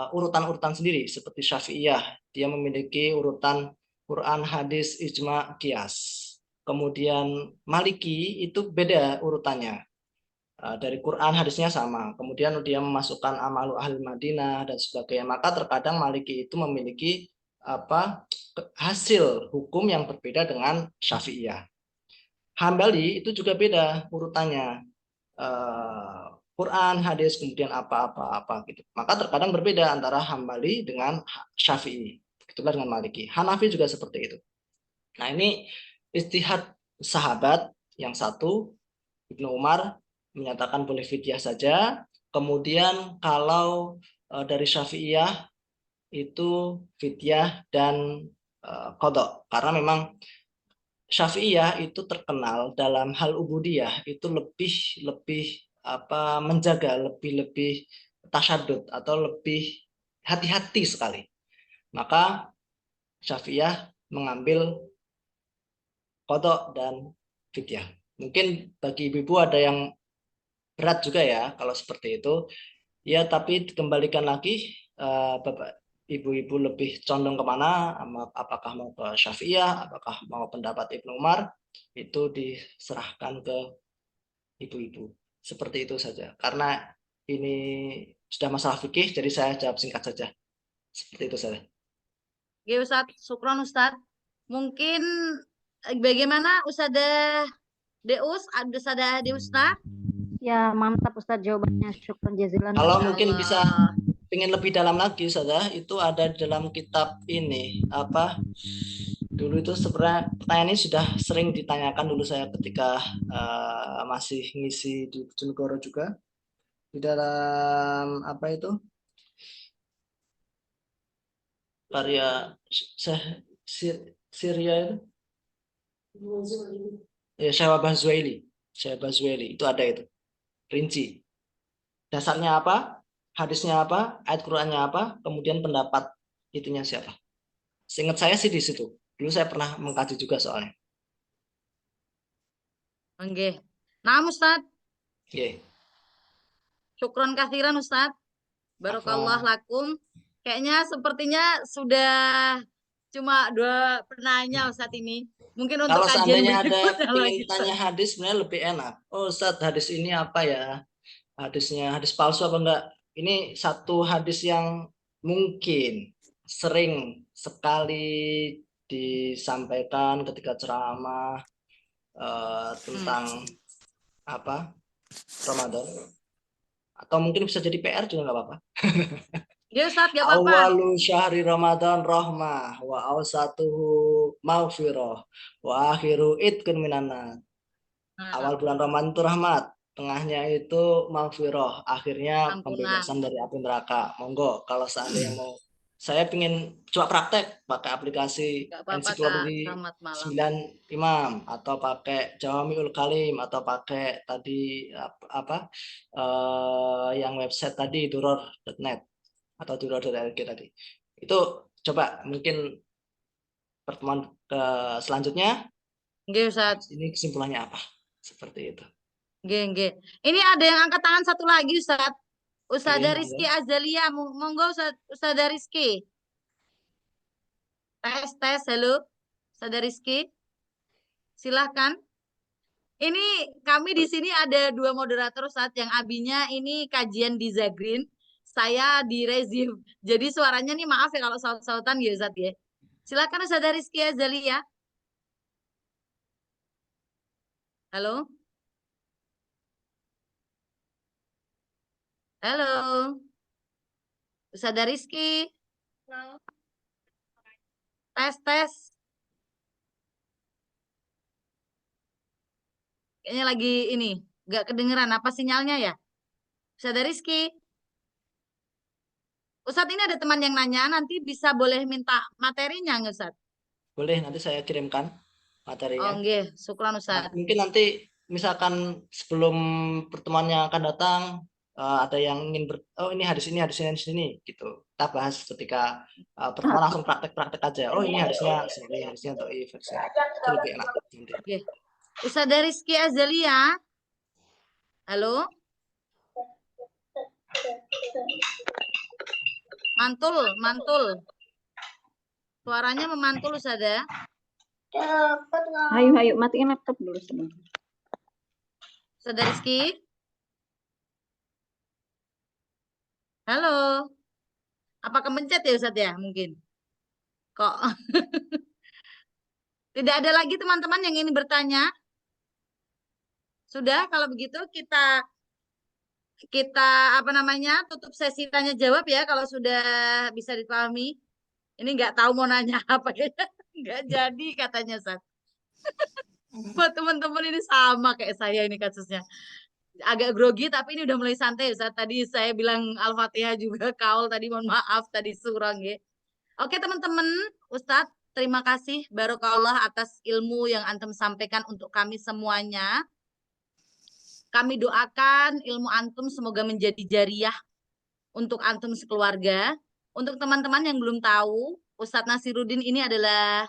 urutan-urutan sendiri. Seperti Syafi'iyah, dia memiliki urutan Quran, hadis, ijma, qiyas. Kemudian Maliki itu beda urutannya. Dari Quran hadisnya sama. Kemudian dia memasukkan amalu ahli Madinah dan sebagainya. Maka terkadang Maliki itu memiliki hasil hukum yang berbeda dengan Syafi'iyah. Hambali itu juga beda urutannya. Quran, hadis, kemudian apa gitu. Maka terkadang berbeda antara Hambali dengan Syafi'i. Itulah dengan Maliki. Hanafi juga seperti itu. Nah, ini ijtihad sahabat yang satu, Ibnu Umar menyatakan boleh fidyah saja. Kemudian kalau dari Syafi'iyah itu fidyah dan qadha. Karena memang Syafi'iyah itu terkenal dalam hal ubudiyah itu lebih menjaga, lebih tasyadud atau lebih hati-hati sekali. Maka Syafi'iyah mengambil qadha dan fidyah. Mungkin bagi ibu-ibu ada yang berat juga ya kalau seperti itu. Ya, tapi kembalikan lagi Bapak Ibu-ibu lebih condong kemana, apakah mau ke Syafi'iyah, apakah mau pendapat Ibnu Umar, itu diserahkan ke ibu-ibu. Seperti itu saja. Karena ini sudah masalah fikih, jadi saya jawab singkat saja. Seperti itu saja. Oke, Ustadz. Syukron, Ustadz. Mungkin bagaimana Ustadzah Deus, Ustadzah Deusta? Ya, mantap Ustadz jawabannya. Syukran jazilan. Kalau Masya mungkin bisa Allah. ingin lebih dalam lagi saja, itu ada dalam kitab ini dulu itu sebenarnya pertanyaan ini sudah sering ditanyakan dulu saya ketika masih ngisi di Bojonegoro juga di dalam apa itu karya Syria itu ya Syekh Bazwaili itu ada itu rinci dasarnya apa, hadisnya apa, ayat Qur'annya apa, kemudian pendapat itunya siapa. Seingat saya sih di situ. Dulu saya pernah mengkaji juga soalnya. Oke. Nah, Ustadz. Oke. Syukron kathiran, Ustadz. Barokallah Apa? lakum. Kayaknya sepertinya sudah cuma 2 penanya Ustadz ini. Mungkin untuk Kalau kajian seandainya ada berikutnya ingin lagi, tanya Ustadz. hadis sebenarnya lebih enak. Oh Ustadz, hadis ini apa ya? Hadisnya hadis palsu apa enggak? Ini satu hadis yang mungkin sering sekali disampaikan ketika ceramah tentang apa Ramadan. Atau mungkin bisa jadi PR juga nggak apa-apa. Ya Ustadz, gak apa-apa. Awalu syahri Ramadan rahmah wa awsatuhu maghfirah wa akhiru itqun minan. Awal bulan Ramadan itu rahmat, tengahnya itu maghfirah, akhirnya Ampunan. pembebasan dari api neraka. Monggo kalau seandainya mau saya ingin coba praktek pakai aplikasi Gak apa-apa, Kak. ensiklopedia Selamat malam. 9 Imam atau pakai Jawamiul Kalim atau pakai tadi yang website tadi duror.net atau duror.lg tadi. Itu coba mungkin pertemuan selanjutnya Oke, Ustadz. ini kesimpulannya apa? Seperti itu. Oke. Ini ada yang angkat tangan satu lagi, Ustadz. Ustadzah Oke, Rizky Azalia. Monggo, Ustadzah Rizky. Tes, halo. Ustadzah Rizky. Silahkan. Ini kami di sini ada 2 moderator, Ustadz. Yang abinya ini kajian di Zagrin. Saya di Rezim. Jadi suaranya nih maaf ya kalau saut-sautan ya, Ustadz ya. Silakan Ustadzah Rizky Azalia. Halo. Halo. Ustadzah Rizky. Tes. Kayaknya lagi ini. Nggak kedengeran. Apa sinyalnya ya? Ustadzah Rizky. Ustadz ini ada teman yang nanya, nanti bisa boleh minta materinya nggak Ustadz? Boleh, nanti saya kirimkan Oh materinya. nggih, syukran Nah, Ustadz. mungkin nanti misalkan sebelum pertemuan yang akan datang ada yang ingin ini hadisnya di sini gitu. Kita bahas ketika pertemuan langsung praktek-praktek aja. Oh ini hadisnya untuk versi itu lebih enak nanti. Nggih. Ustadzah Rizky Azalia. Halo? Mantul. Suaranya memantul Ustadzah. Ayo, matiin laptop dulu sebentar. Ustadzah Rizky. Halo. Apa kemencet ya Ustadz ya mungkin? Kok tidak ada lagi teman-teman yang ingin bertanya? Sudah, kalau begitu kita tutup sesi tanya jawab ya kalau sudah bisa dipahami. Ini nggak tahu mau nanya apa ya. Nggak jadi katanya Ustadz. Buat teman-teman ini sama kayak saya ini kasusnya. Agak grogi tapi ini udah mulai santai Ustadz. Tadi saya bilang Al-Fatihah juga kaul tadi, mohon maaf tadi surang ya. Oke teman-teman, Ustadz terima kasih barokallah atas ilmu yang antum sampaikan untuk kami semuanya. Kami doakan ilmu antum semoga menjadi jariah untuk antum sekeluarga. Untuk teman-teman yang belum tahu, Ustadz Nasiruddin ini adalah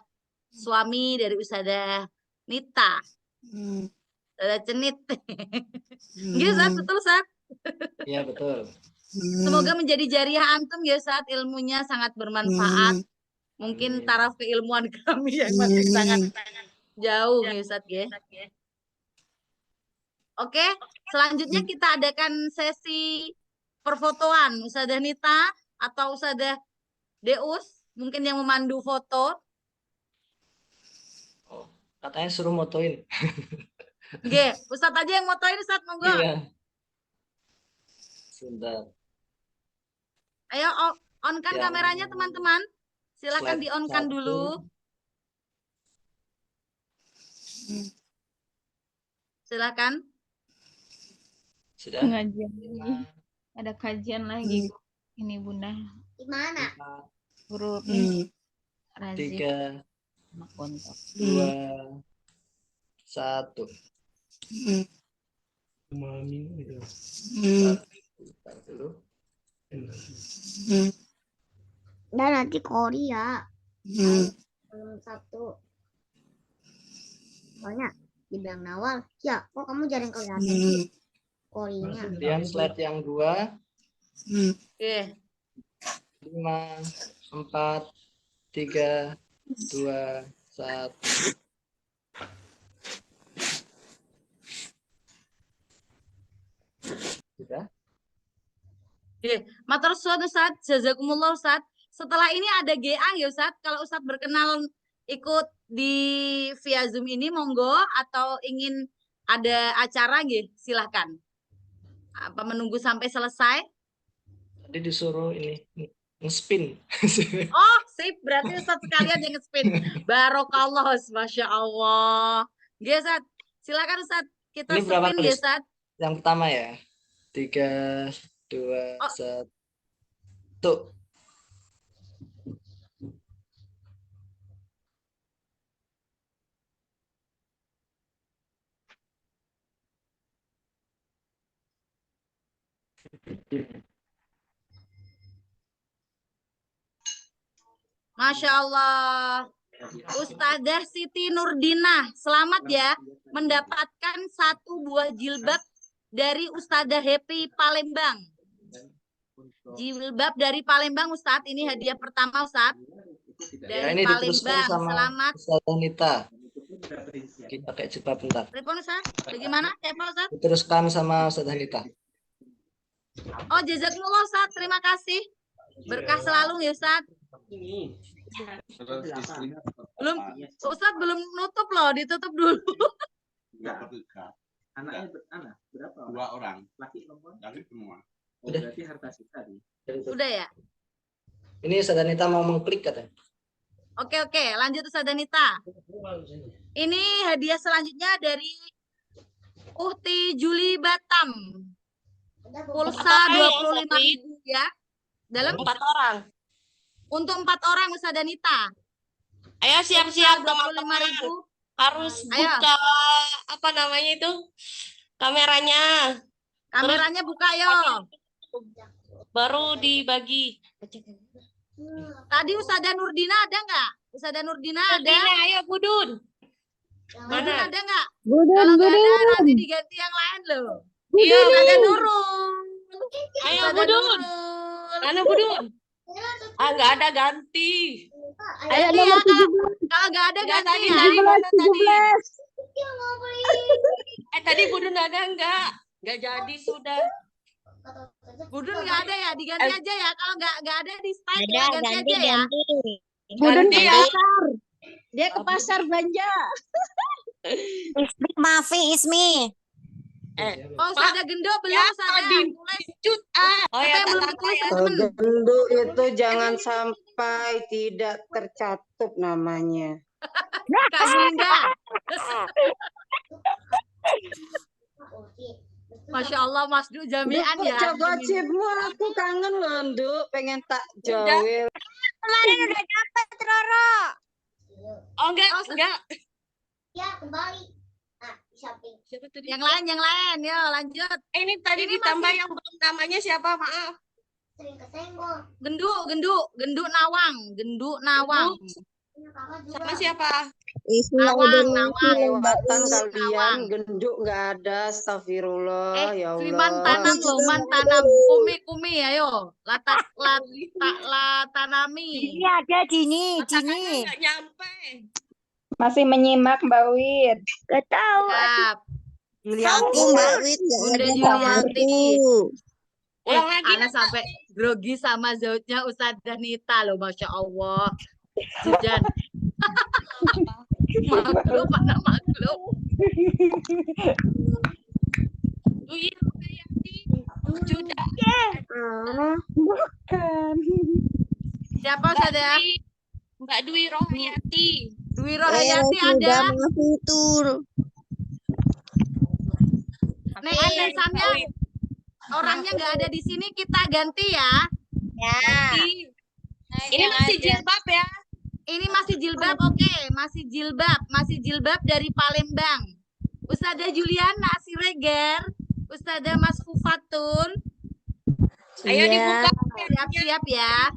suami dari Ustadzah Nita. Ustadzah Cenit. Gitu, Ustadz, betul, Ustadz? Iya, betul. Semoga menjadi jariah antum ya, Ustadz. Ilmunya sangat bermanfaat. Mungkin taraf keilmuan kami yang masih sangat jauh ya, Ustadz ya. Oke, selanjutnya kita adakan sesi perfotoan. Ustadzah Nita atau Ustadzah Deus, mungkin yang memandu foto. Oh, katanya suruh motoin. Oke, Ustadz aja yang motoin, Ustadz, monggo. Iya. Sebentar. Ayo on-kan kameranya teman-teman. Silakan di-on-kan dulu. Silakan. Sudah. Pengajian lagi. Ada kajian lagi. Ini Bunda. Di mana? Guru 3, anak kontak. 2, 1. Dan nanti Korea. Belum satu. Soalnya dibilang Nawal, ya kok kamu jarang kelihatan Koreanya. Kemudian slide yang 2. Oke. 5, 4, 3, 2, 1. Sudah? Oke, matur suwun Ustadz, jazakumullah Ustadz. Setelah ini ada GA ya Ustadz. Kalau Ustadz berkenan ikut di via Zoom ini monggo, atau ingin ada acara nggih, silahkan. Apa menunggu sampai selesai? Tadi disuruh ini nge-spin. Oh, sip. Berarti Ustadz sekalian yang nge-spin. Barokallah, Masya Allah. Nggih, Ustadz. Silakan Ustadz. Kita Ini berapa spin ya Ustadz. Yang pertama ya. 3, 2, 1. Tuh. Masya Allah. Ustadzah Siti Nurdinah, selamat ya mendapatkan 1 buah jilbab dari Ustadzah Happy Palembang. Jilbab dari Palembang Ustadz, ini hadiah pertama Ustadz. Dari Ya, ini diteruskan Palembang, sama selamat. Ustadzah Nita. Kita pakai jilbab bentar. Telepon Ustadz, bagaimana? Telepon Ustadz? Diteruskan sama Ustadzah Nita. Oh, jazakumullah Ustadz, terima kasih. Berkah selalu ya Ustadz. Belum, Ustadz belum nutup loh, ditutup dulu. Anaknya berapa? 2 orang. Laki perempuan? Laki semua. Oh, Udah. berarti harta sisa nih. Udah ya? Ini Ustadzah Nita mau mengklik katanya. Oke, lanjut Ustadzah Nita. Ini hadiah selanjutnya dari Uhti Juli Batam. Pulsa 25.000 ya. Dalam 4 orang. untuk 4 orang Ustazah Nita. Ayo siap-siap Total teman-teman. 25.000. Harus Ayo. buka apa namanya itu? Kameranya. Kameranya buka yo. Baru dibagi. Tadi Ustazah Nurdina ada nggak? Ustazah Nurdina ada? Nurdina, ayo Budun. Budun Mana? ada nggak? Budun, Kalau nggak ada Budun. nanti diganti yang lain loh. Iya, Ustazah Budun. Nurul. Ayo Ustazah Budun. Nurul. Mana Budun? Ah, nggak ada ganti. Ayo nih ya, kalau nggak ada Nggak, ganti tadi, ya. tadi mana tadi? 17. Tadi Budun ada nggak? Nggak jadi sudah. Budun nggak ada ya, diganti aja ya. Kalau nggak ada di start Ada, ya, ganti aja ya. Budun Ganti ke ya. pasar. Dia ke pasar belanja. Maafi Ismi. Oh, Ustazah Gendo belum Ustazah. tadi? Tulis. Cut. Oh Siapa ya, yang belum tak ditulis ya. teman-teman? Gendut itu jangan sampai tidak tercatat namanya. Kak Yulinda. Masya Allah Mas Du jami'an ya. Gocip-gocipmu aku kangen loh, Nduk. Pengen tak Udah. jawel. Kemarin udah dapat Roro. Oh enggak. Ya kembali. Nah di samping. Siapa tadi? Yang lain, yo lanjut. Ini tadi Ini ditambah masih- yang belum namanya siapa? Maaf. Sering kesenggol. Genduk Nawang. Punya kakak juga. Sama siapa? Nawang. Kelewatan Nawang. kalian. Genduk nggak ada. Astagfirullah. Ya Sri Allah. Mantanam loh, Mantanam. Kumi, ayo. Latanami. Ini ada Jini. Kata-kata nggak nyampe. Masih menyimak Mbak Wid. Gak tahu. Siap. Aku Mbak Wid. Bunda Julianti. Ulang lagi. Ana sampai grogi sama zautnya Ustazah Nita loh, Masya Allah. Hujan. Maklum, mana maklum. Dwi Rohayati. Sudah. Bukan. Siapa Ustazah? Mbak Dwi Rohayati. Dwi Rohayati ada. Nih, tulisannya orangnya nggak ada di sini, kita ganti ya. Ya. Ganti. Ini masih jilbab ya. Ini masih jilbab, oke. Masih jilbab dari Palembang. Ustazah Juliana Siregar, Ustazah Mas Fufatun. Ayo dibuka. Siap-siap ya.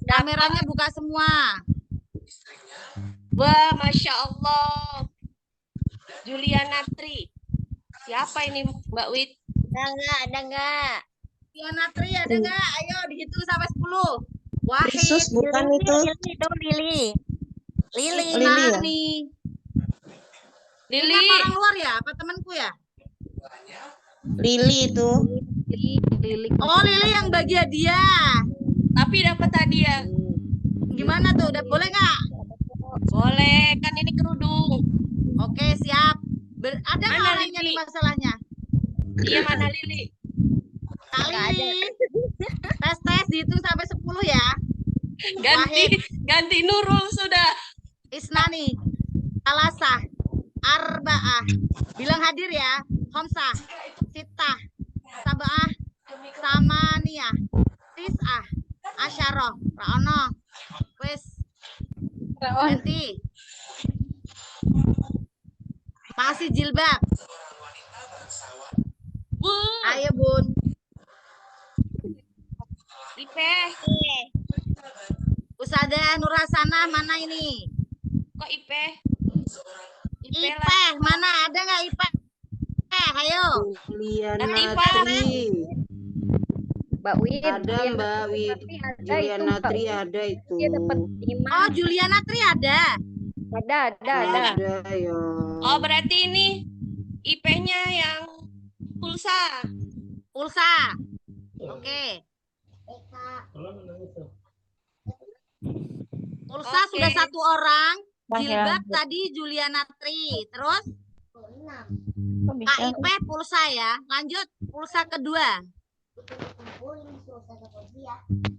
Kameranya buka semua. Wah, Masya Allah. Juliana Tri. Siapa ini Mbak Wid? Ada nggak? Juliana Tri ada nggak? Ayo dihitung sampai 10. Wahid, Yesus bukan itu. Lili. Nani. Ini Lili. apa orang luar ya? Apa temanku ya? Lili itu. Lili. Oh, Lili yang bagi hadiah. Tapi dapat hadiah. Gimana tuh? Udah boleh nggak? Boleh, kan ini kerudung. Oke, siap. Ada nggak Mana orangnya Lili? nih masalahnya? Iya, mana Lili? Kak Lili. Tes dihitung sampai 10 ya. Ganti Nurul sudah. Isnani. Alasah. Arba'ah. Bilang hadir ya. Khamsah. Sittah. Sab'ah. Samaniyah. Tis'ah. Asyarah. Ra'ono. Wes. Ganti. Masih jilbab. Bu, Ayo Bun. Ipeh. Ustazah Nur Hasanah mana ini? Kok Ipeh? Ipeh mana? Ada nggak Ipeh? Ayo. Juliana Latifah. Tri. Mbak Wid. Ada Mbak Wid. Juliana Tri ada itu. Dia dapat 5. Oh, Juliana Tri ada. Ada. Ada ya. Oh, berarti ini IP-nya yang pulsa. Pulsa. Oke. Pulsa Oke. sudah 1 orang. Jilbab tadi Juliana Tri. Terus Kak Ipeh pulsa ya. Lanjut pulsa kedua.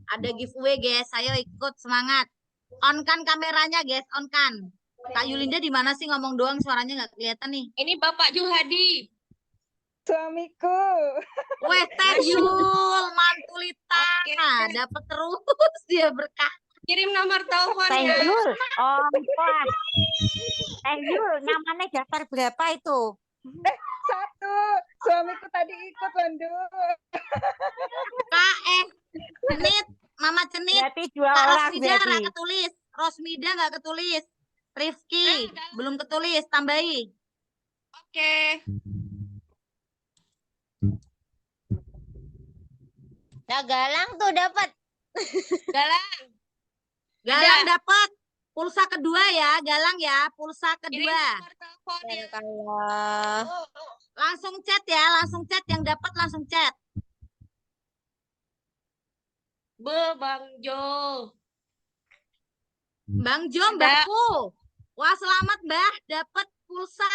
Ada giveaway guys. Ayo ikut semangat. On kan kameranya guys. On kan. Kak Yulinda di mana sih ngomong doang suaranya nggak kelihatan nih. Ini Bapak Juhadi. Suamiku. Weh, Teh Yul, mantulita. Dapat terus dia berkah. Kirim nomor Teh teleponnya. Yul, ongkos. Teh Yul, namanya daftar berapa itu? 1. Suamiku tadi ikut, Wandu. Kak, Cenit, Mama Cenit. Berarti 2 Kak orang Rosmida berarti. nggak ketulis. Rosmida nggak ketulis. Rifki belum ketulis, tambahi. Oke. Nah, Galang tuh dapat. Galang. Galang dapat pulsa kedua ya, Galang ya, pulsa Kirim kedua. nomor teleponnya. Langsung chat ya, langsung chat yang dapat langsung chat. Bang Jo. Bang Jo, Mbahku. Wah, selamat Mbah, dapat pulsa.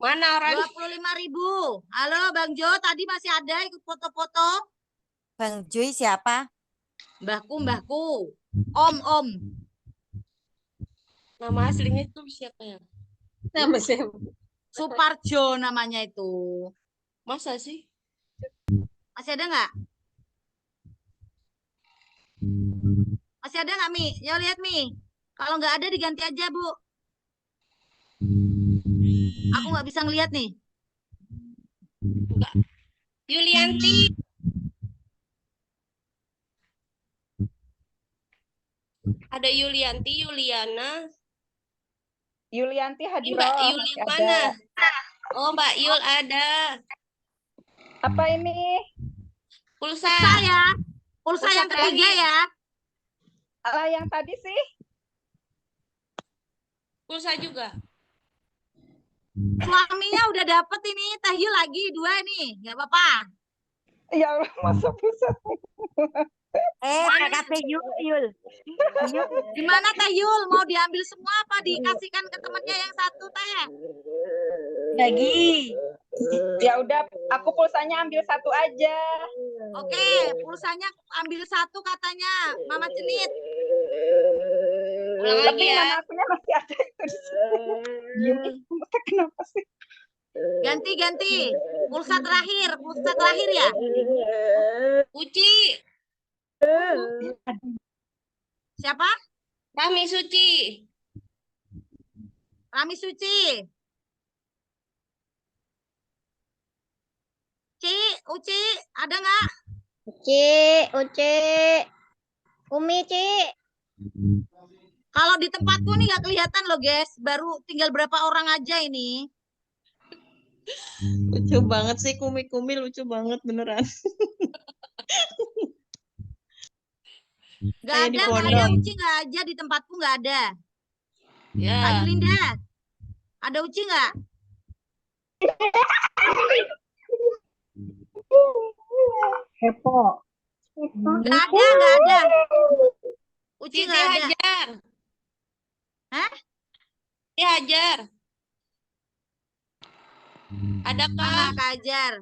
Mana orang? 25.000. Halo Bang Jo, tadi masih ada ikut foto-foto. Bang Joy siapa? Mbahku. Om. Nama aslinya itu siapa ya? Nama siapa? Suparjo namanya itu. Masa sih? Masih ada nggak? Masih ada nggak, Mi? Ya lihat, Mi. Kalau nggak ada diganti aja, Bu. Aku nggak bisa ngelihat nih. Yulianti. Ada Yulianti, Yuliana. Yulianti Ini Hadiroh. Mbak Yul masih yang ada. mana? Oh, Mbak Yul ada. Apa ini? Pulsa. Pulsa ya. Pulsa yang ketiga ya. Yang tadi sih? Pulsa juga. Suaminya udah dapet ini. Teh Yul lagi 2 nih. Nggak apa-apa. Ya Allah, masa bisa. KKP Yul. Gimana Teh Yul? Mau diambil semua apa dikasihkan ke temannya yang satu, Teh? Bagi. Ya udah, aku pulsanya ambil 1 aja. Oke, pulsanya ambil 1 katanya Mama Cenit. Ulang lagi Tapi ya. mana akunya masih ada itu di sini. Kenapa sih? Ganti. Pulsa terakhir ya. Uci. Siapa? Rami Suci. Rami Suci. Uci, ada nggak? Uci. Umi, Ci. Kalau di tempatku nih nggak kelihatan loh, guys. Baru tinggal berapa orang aja ini. Lucu banget sih, Kumi lucu banget beneran. Nggak ada, Uci nggak aja di tempatku nggak ada. Ya. Kak Yulinda, ada Uci nggak? Kepo. Nggak ada. Uci nggak ada. Hajar. Hah? Hajar. Adakah? Kak Hajar.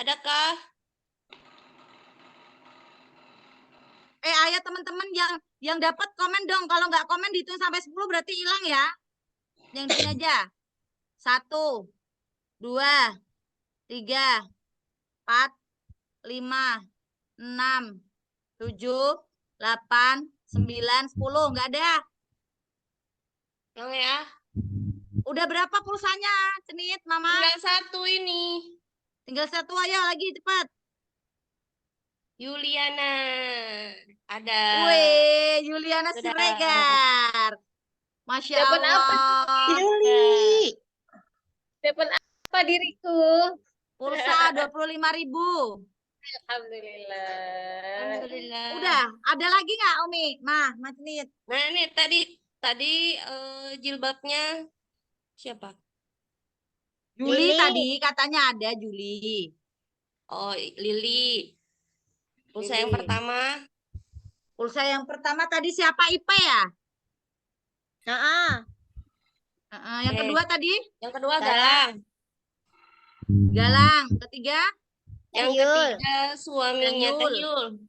Adakah? Ayo teman-teman yang dapat komen dong. Kalau nggak komen dihitung sampai 10 berarti hilang ya. Yang di sini aja. 1, 2, 3, 4, 5, 6, 7, 8, 9, 10. Nggak ada. Yang ya. Udah berapa pulsanya, Cenit, Mama? Tinggal 1 ini. Tinggal 1 aja lagi cepat. Yuliana. Ada. Wih, Yuliana Siregar. Masya Dapat Allah. apa? Yuli. Dapat apa diriku? Pulsa 25.000. Alhamdulillah. Udah, ada lagi nggak, Umi? Mas Nit. Nah, ini tadi jilbabnya siapa? Juli tadi katanya ada Juli. Oh, Lili. Pulsa yang Lili. pertama. Pulsa yang pertama tadi siapa? Ipe ya? Yang kedua tadi? Yang kedua Galang. Galang. Ketiga? Yang ketiga suaminya Teh Yul.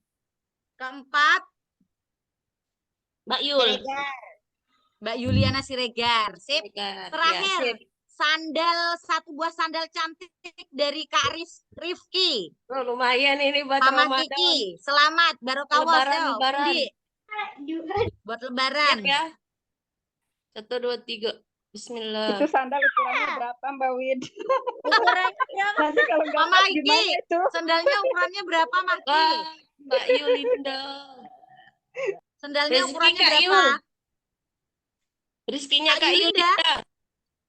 Keempat? Mbak Yul. Mbak Yuliana Siregar. Sip. Siregar. Terakhir. Ya, sip. satu buah sandal cantik dari Kak Rifki. Oh, lumayan ini buat Mama Ramadan. Kiki, selamat barokah Lebaran. buat lebaran. Siap ya. 1, 2, 3. Bismillah. Itu sandal ukurannya berapa Mbak Wid? Ukurannya berapa? Nanti kalau nggak Mama pas Iki, gimana itu? sandalnya ukurannya berapa, Maki? Wah, Mbak Yulinda. Sandalnya Rezeki ukurannya Kak berapa? Yul. Rezekinya Kak Yulinda. Yulinda.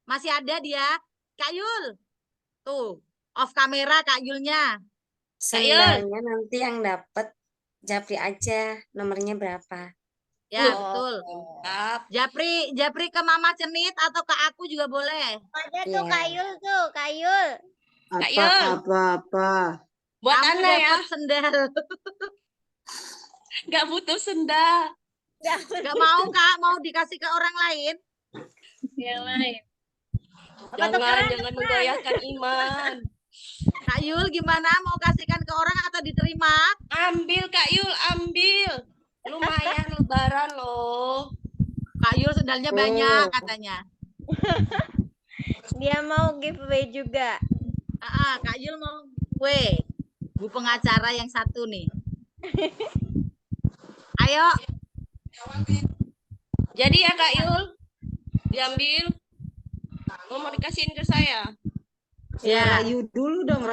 Masih ada dia. Kak Yul. Tuh, off kamera Kak Yulnya. Sandalnya nanti yang dapat Japri aja nomornya berapa. Ya, betul. Mantap. Japri ke Mama Cenit atau ke aku juga boleh. Ada tuh Kayul tuh, Kayul. Kak Yul. Apa. Buat Kamu Anda ya. dapat sendal. Nggak butuh sendal. Gak mau Kak, mau dikasih ke orang lain. Yang lain. Jangan menggoyahkan iman. Kak Yul gimana, mau kasihkan ke orang atau diterima? Ambil Kak Yul, ambil. Lumayan lebaran loh. Kak Yul sendalnya banyak katanya. Dia mau giveaway juga. Kak Yul mau gue. Bu pengacara yang satu nih. Ayo. Jadi ya Kak Yul, diambil. Mau dikasihin ke saya. Ya. Rayu dulu dong.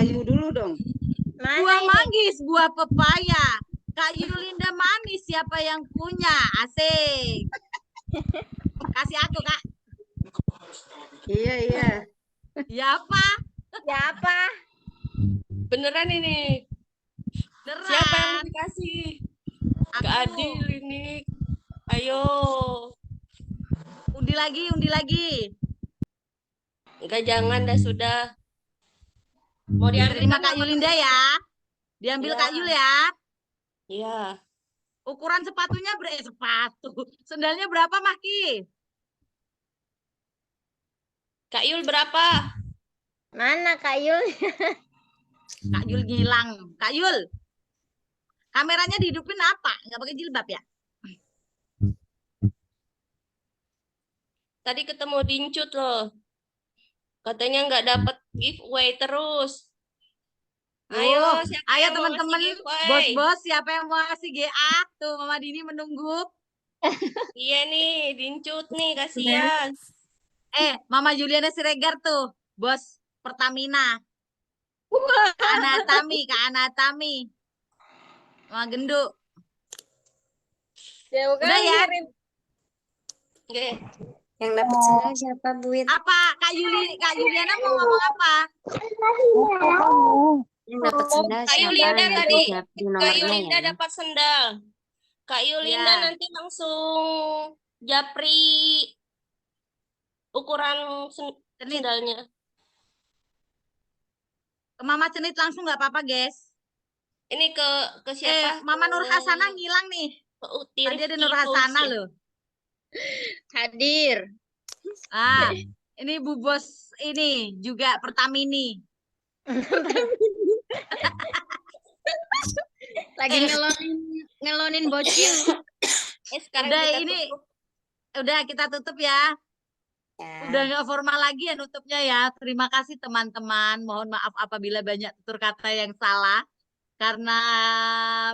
Buah manggis, buah pepaya. Kak Yulinda manis, siapa yang punya? Asik. Kasih aku, Kak. Iya. Siapa? Beneran ini. Beneran. Siapa yang mau dikasih? Gak adil ini. Ayo. Undi lagi. Enggak, jangan dah, sudah. Mau diambil Terima Kak Yulinda ya. Diambil Ya. Kak Yul ya. Iya. Ukuran sepatunya sepatu. Sendalnya berapa, Maki? Kak Yul berapa? Mana Kayul? Kak Yul ngilang. Kak Yul. Kameranya dihidupin apa? Nggak pakai jilbab ya? Tadi ketemu Dincut loh. Katanya nggak dapat giveaway terus. Ayo, siapa ayo yang mau teman-teman, ngasih giveaway? bos-bos, siapa yang mau kasih GA? Tuh, Mama Dini menunggu. Iya nih, Dincut nih, kasihan. Mama Juliana Siregar tuh, bos Pertamina. Kak Anatami. Mama Genduk. Udah ya? Oke. Yang dapat sendal siapa, Buit? Apa? Kak Juliana mau ngomong apa? Yang dapat sendal Kak siapa? Yulinda Nanti tadi. Japri Kak nomornya Yulinda ya. dapat sendal. Kak Yulinda Ya. nanti langsung Japri ukuran sendalnya. Ke Mama Cenit langsung nggak apa-apa, guys. Ini ke siapa? Mama Nur Hasanah ngilang nih. Ke Utir. Tadi ada Nur Hasanah loh. Hadir. Ini Bu Bos ini juga Pertamini. Lagi ngelonin bocil. Sekarang Udah kita ini tutup. udah kita tutup ya. Udah nggak formal lagi ya nutupnya ya. Terima kasih teman-teman. Mohon maaf apabila banyak tutur kata yang salah karena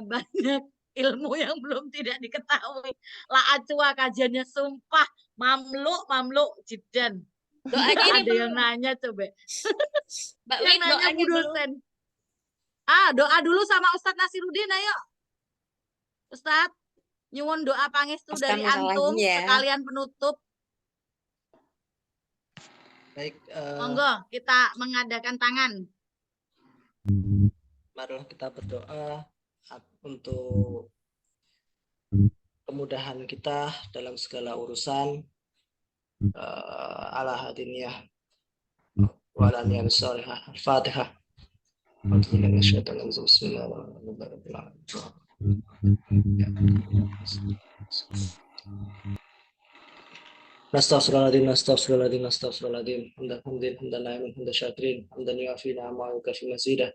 banyak ilmu yang belum tidak diketahui. La acua kajiannya sumpah mamluk jidan. Doanya ini Ada yang nanya coba. Mbak Yang Wid, nanya doanya Bu belum. dosen. Doa dulu sama Ustadz Nasiruddin, ayo. Ustadz, nyuwun doa pangestu dari antum ya. sekalian penutup. Baik, Monggo kita mengadakan tangan. marilah kita berdoa untuk kemudahan kita dalam segala urusan ala hadiniyah wa ala niyah salihah. Al-Fatihah. Nastaghfirullahaladzim. Hamdan na'imin, hamdan syakirin, hamdan yu'afi na'ama wa yukafi mazidah.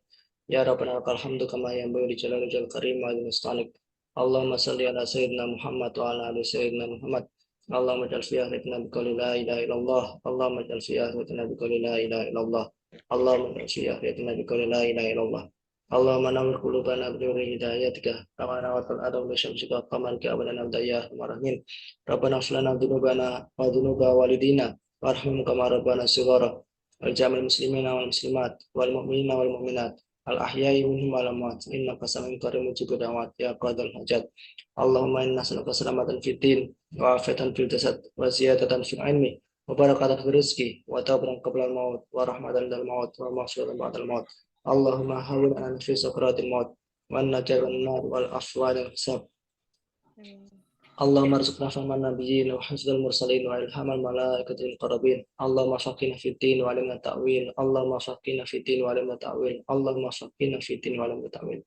Ya Rabbana lakal hamdu kama yanbaghi li jalali wajhikal karim wa li musta'anik. Allahumma salli ala sayyidina Muhammad wa ala ali sayyidina Muhammad اللهم اجعل في آخرتنا بقول لا إله إلا الله. اللهم اجعل في آخرتنا بقول لا إله إلا الله. اللهم اجعل في آخرتنا بقول لا إله إلا الله. اللهم نور قلوبنا بنور هدايتك كما نورت الأرض بشمسك وقمرك أبدا أبدا يا أرحم الراحمين. ربنا اغفر لنا ذنوبنا وذنوب والدينا وارحمهم كما ربنا صغارا والجميع المسلمين والمسلمات والمؤمنين والمؤمنات الأحياء منهم والأموات إنك سميع قريب مجيب الدعوات يا قاضي الحاجات. اللهم إنا نسألك سلامة في الدين وعافية في الجسد وزيادة في العلم وبركة في الرزق وتوبة قبل الموت ورحمة عند الموت ومغفرة بعد الموت. اللهم هون علينا في سكرات الموت والنجاة من النار والعفو عن الحساب. اللهم ارزقنا فهم النبيين وحفظ المرسلين وإلهام الملائكة المقربين. اللهم فقهنا في الدين وعلمنا التأويل. اللهم فقهنا في الدين وعلمنا التأويل. اللهم فقهنا في الدين وعلمنا التأويل.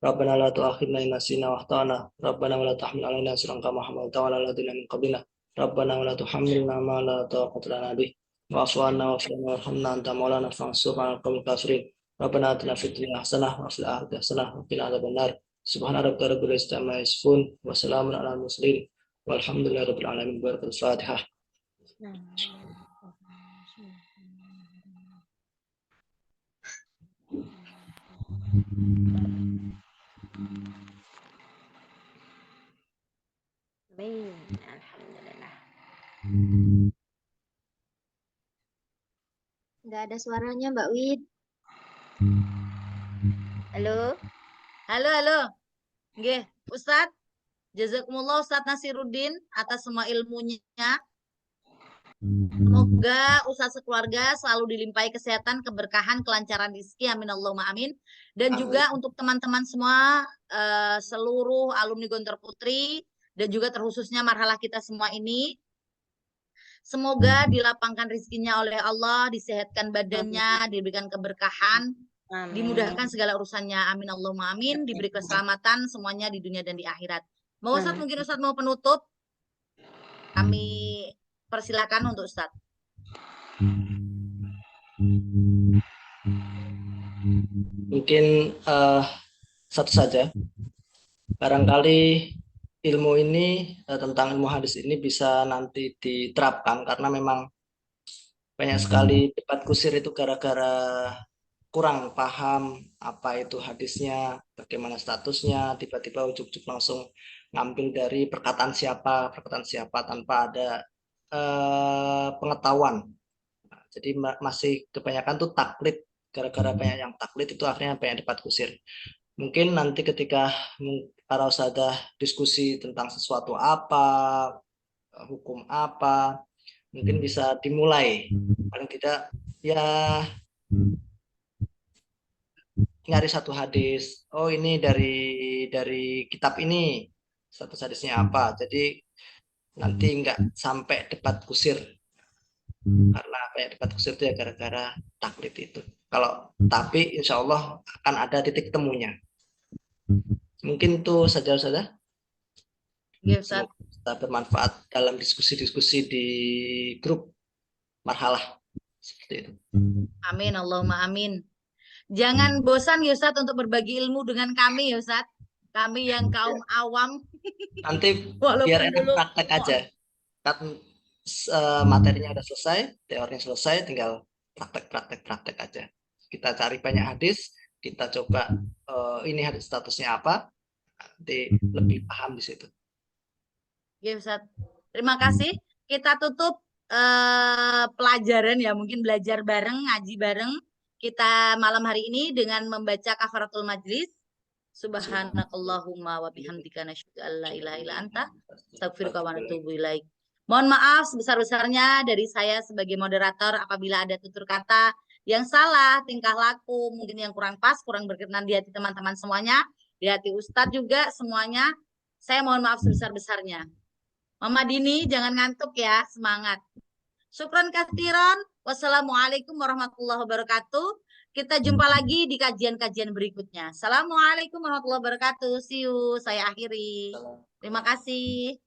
ربنا لا تؤاخذنا إن نسينا وأخطأنا. ربنا ولا تحمل علينا إصرا كما حملته على الذين من قبلنا. ربنا ولا تحملنا ما لا طاقة لنا به واعف عنا واغفر لنا وارحمنا أنت مولانا فانصرنا على القوم الكافرين. ربنا آتنا في الدنيا حسنة وفي الآخرة حسنة وقنا عذاب النار. سبحان ربك رب العزة عما يصفون وسلام على المرسلين والحمد لله رب العالمين. بارك الفاتحة. Alhamdulillah. Nggak ada suaranya Mbak Wid. Halo. Halo. Nggih, Ustadz. Jazakumullah Ustadz Nasiruddin atas semua ilmunya. Semoga Ustadz sekeluarga selalu dilimpahi kesehatan, keberkahan, kelancaran rezeki. Amin Allahumma amin. Dan juga untuk teman-teman semua, seluruh alumni Gontor Putri, dan juga terkhususnya marhalah kita semua ini. Semoga dilapangkan rezekinya oleh Allah, disehatkan badannya, diberikan keberkahan, dimudahkan segala urusannya. Amin Allahumma amin. Diberi keselamatan semuanya di dunia dan di akhirat. Mau Ustadz, mungkin Ustadz mau penutup? Kami persilakan untuk Ustadz. Mungkin satu saja. Barangkali ilmu ini tentang ilmu hadis ini bisa nanti diterapkan karena memang banyak sekali debat kusir itu gara-gara kurang paham apa itu hadisnya, bagaimana statusnya, tiba-tiba ujuk-ujuk langsung ngambil dari perkataan siapa tanpa ada pengetahuan. Nah, jadi masih kebanyakan tuh taklid, gara-gara banyak yang taklid itu akhirnya banyak debat kusir. Mungkin nanti ketika para ustadzah diskusi tentang sesuatu apa, hukum apa, mungkin bisa dimulai. Paling tidak ya nyari satu hadis. Oh ini dari kitab ini, status hadisnya apa. Jadi nanti nggak sampai debat kusir. Karena banyak debat kusir itu ya gara-gara taklid itu. Tapi insya Allah akan ada titik temunya. Mungkin itu saja. Semoga bermanfaat dalam diskusi-diskusi di grup marhalah seperti itu. Amin Allahumma amin. Jangan bosan ya Ustadz untuk berbagi ilmu dengan kami ya Ustadz. Kami yang kaum awam. Nanti biar enak praktek aja. Kan materinya udah selesai, teorinya selesai, tinggal praktek aja. Kita cari banyak hadis, kita coba ini hadis statusnya apa, nanti lebih paham di situ. Ya Ustadz. Terima kasih. Kita tutup pelajaran ya, mungkin belajar bareng, ngaji bareng kita malam hari ini dengan membaca kafaratul majlis. Subhanakallahumma wa bihamdika nasyhadu an la ilaha illa anta astaghfiruka wa atubu ilaik. Mohon maaf sebesar-besarnya dari saya sebagai moderator apabila ada tutur kata yang salah, tingkah laku mungkin yang kurang pas, kurang berkenan di hati teman-teman semuanya, di hati Ustadz juga semuanya. Saya mohon maaf sebesar-besarnya. Mama Dini jangan ngantuk ya, semangat. Syukran katsiran. Wassalamualaikum warahmatullahi wabarakatuh. Kita jumpa lagi di kajian-kajian berikutnya. Assalamualaikum warahmatullahi wabarakatuh. See you. Saya akhiri. Terima kasih.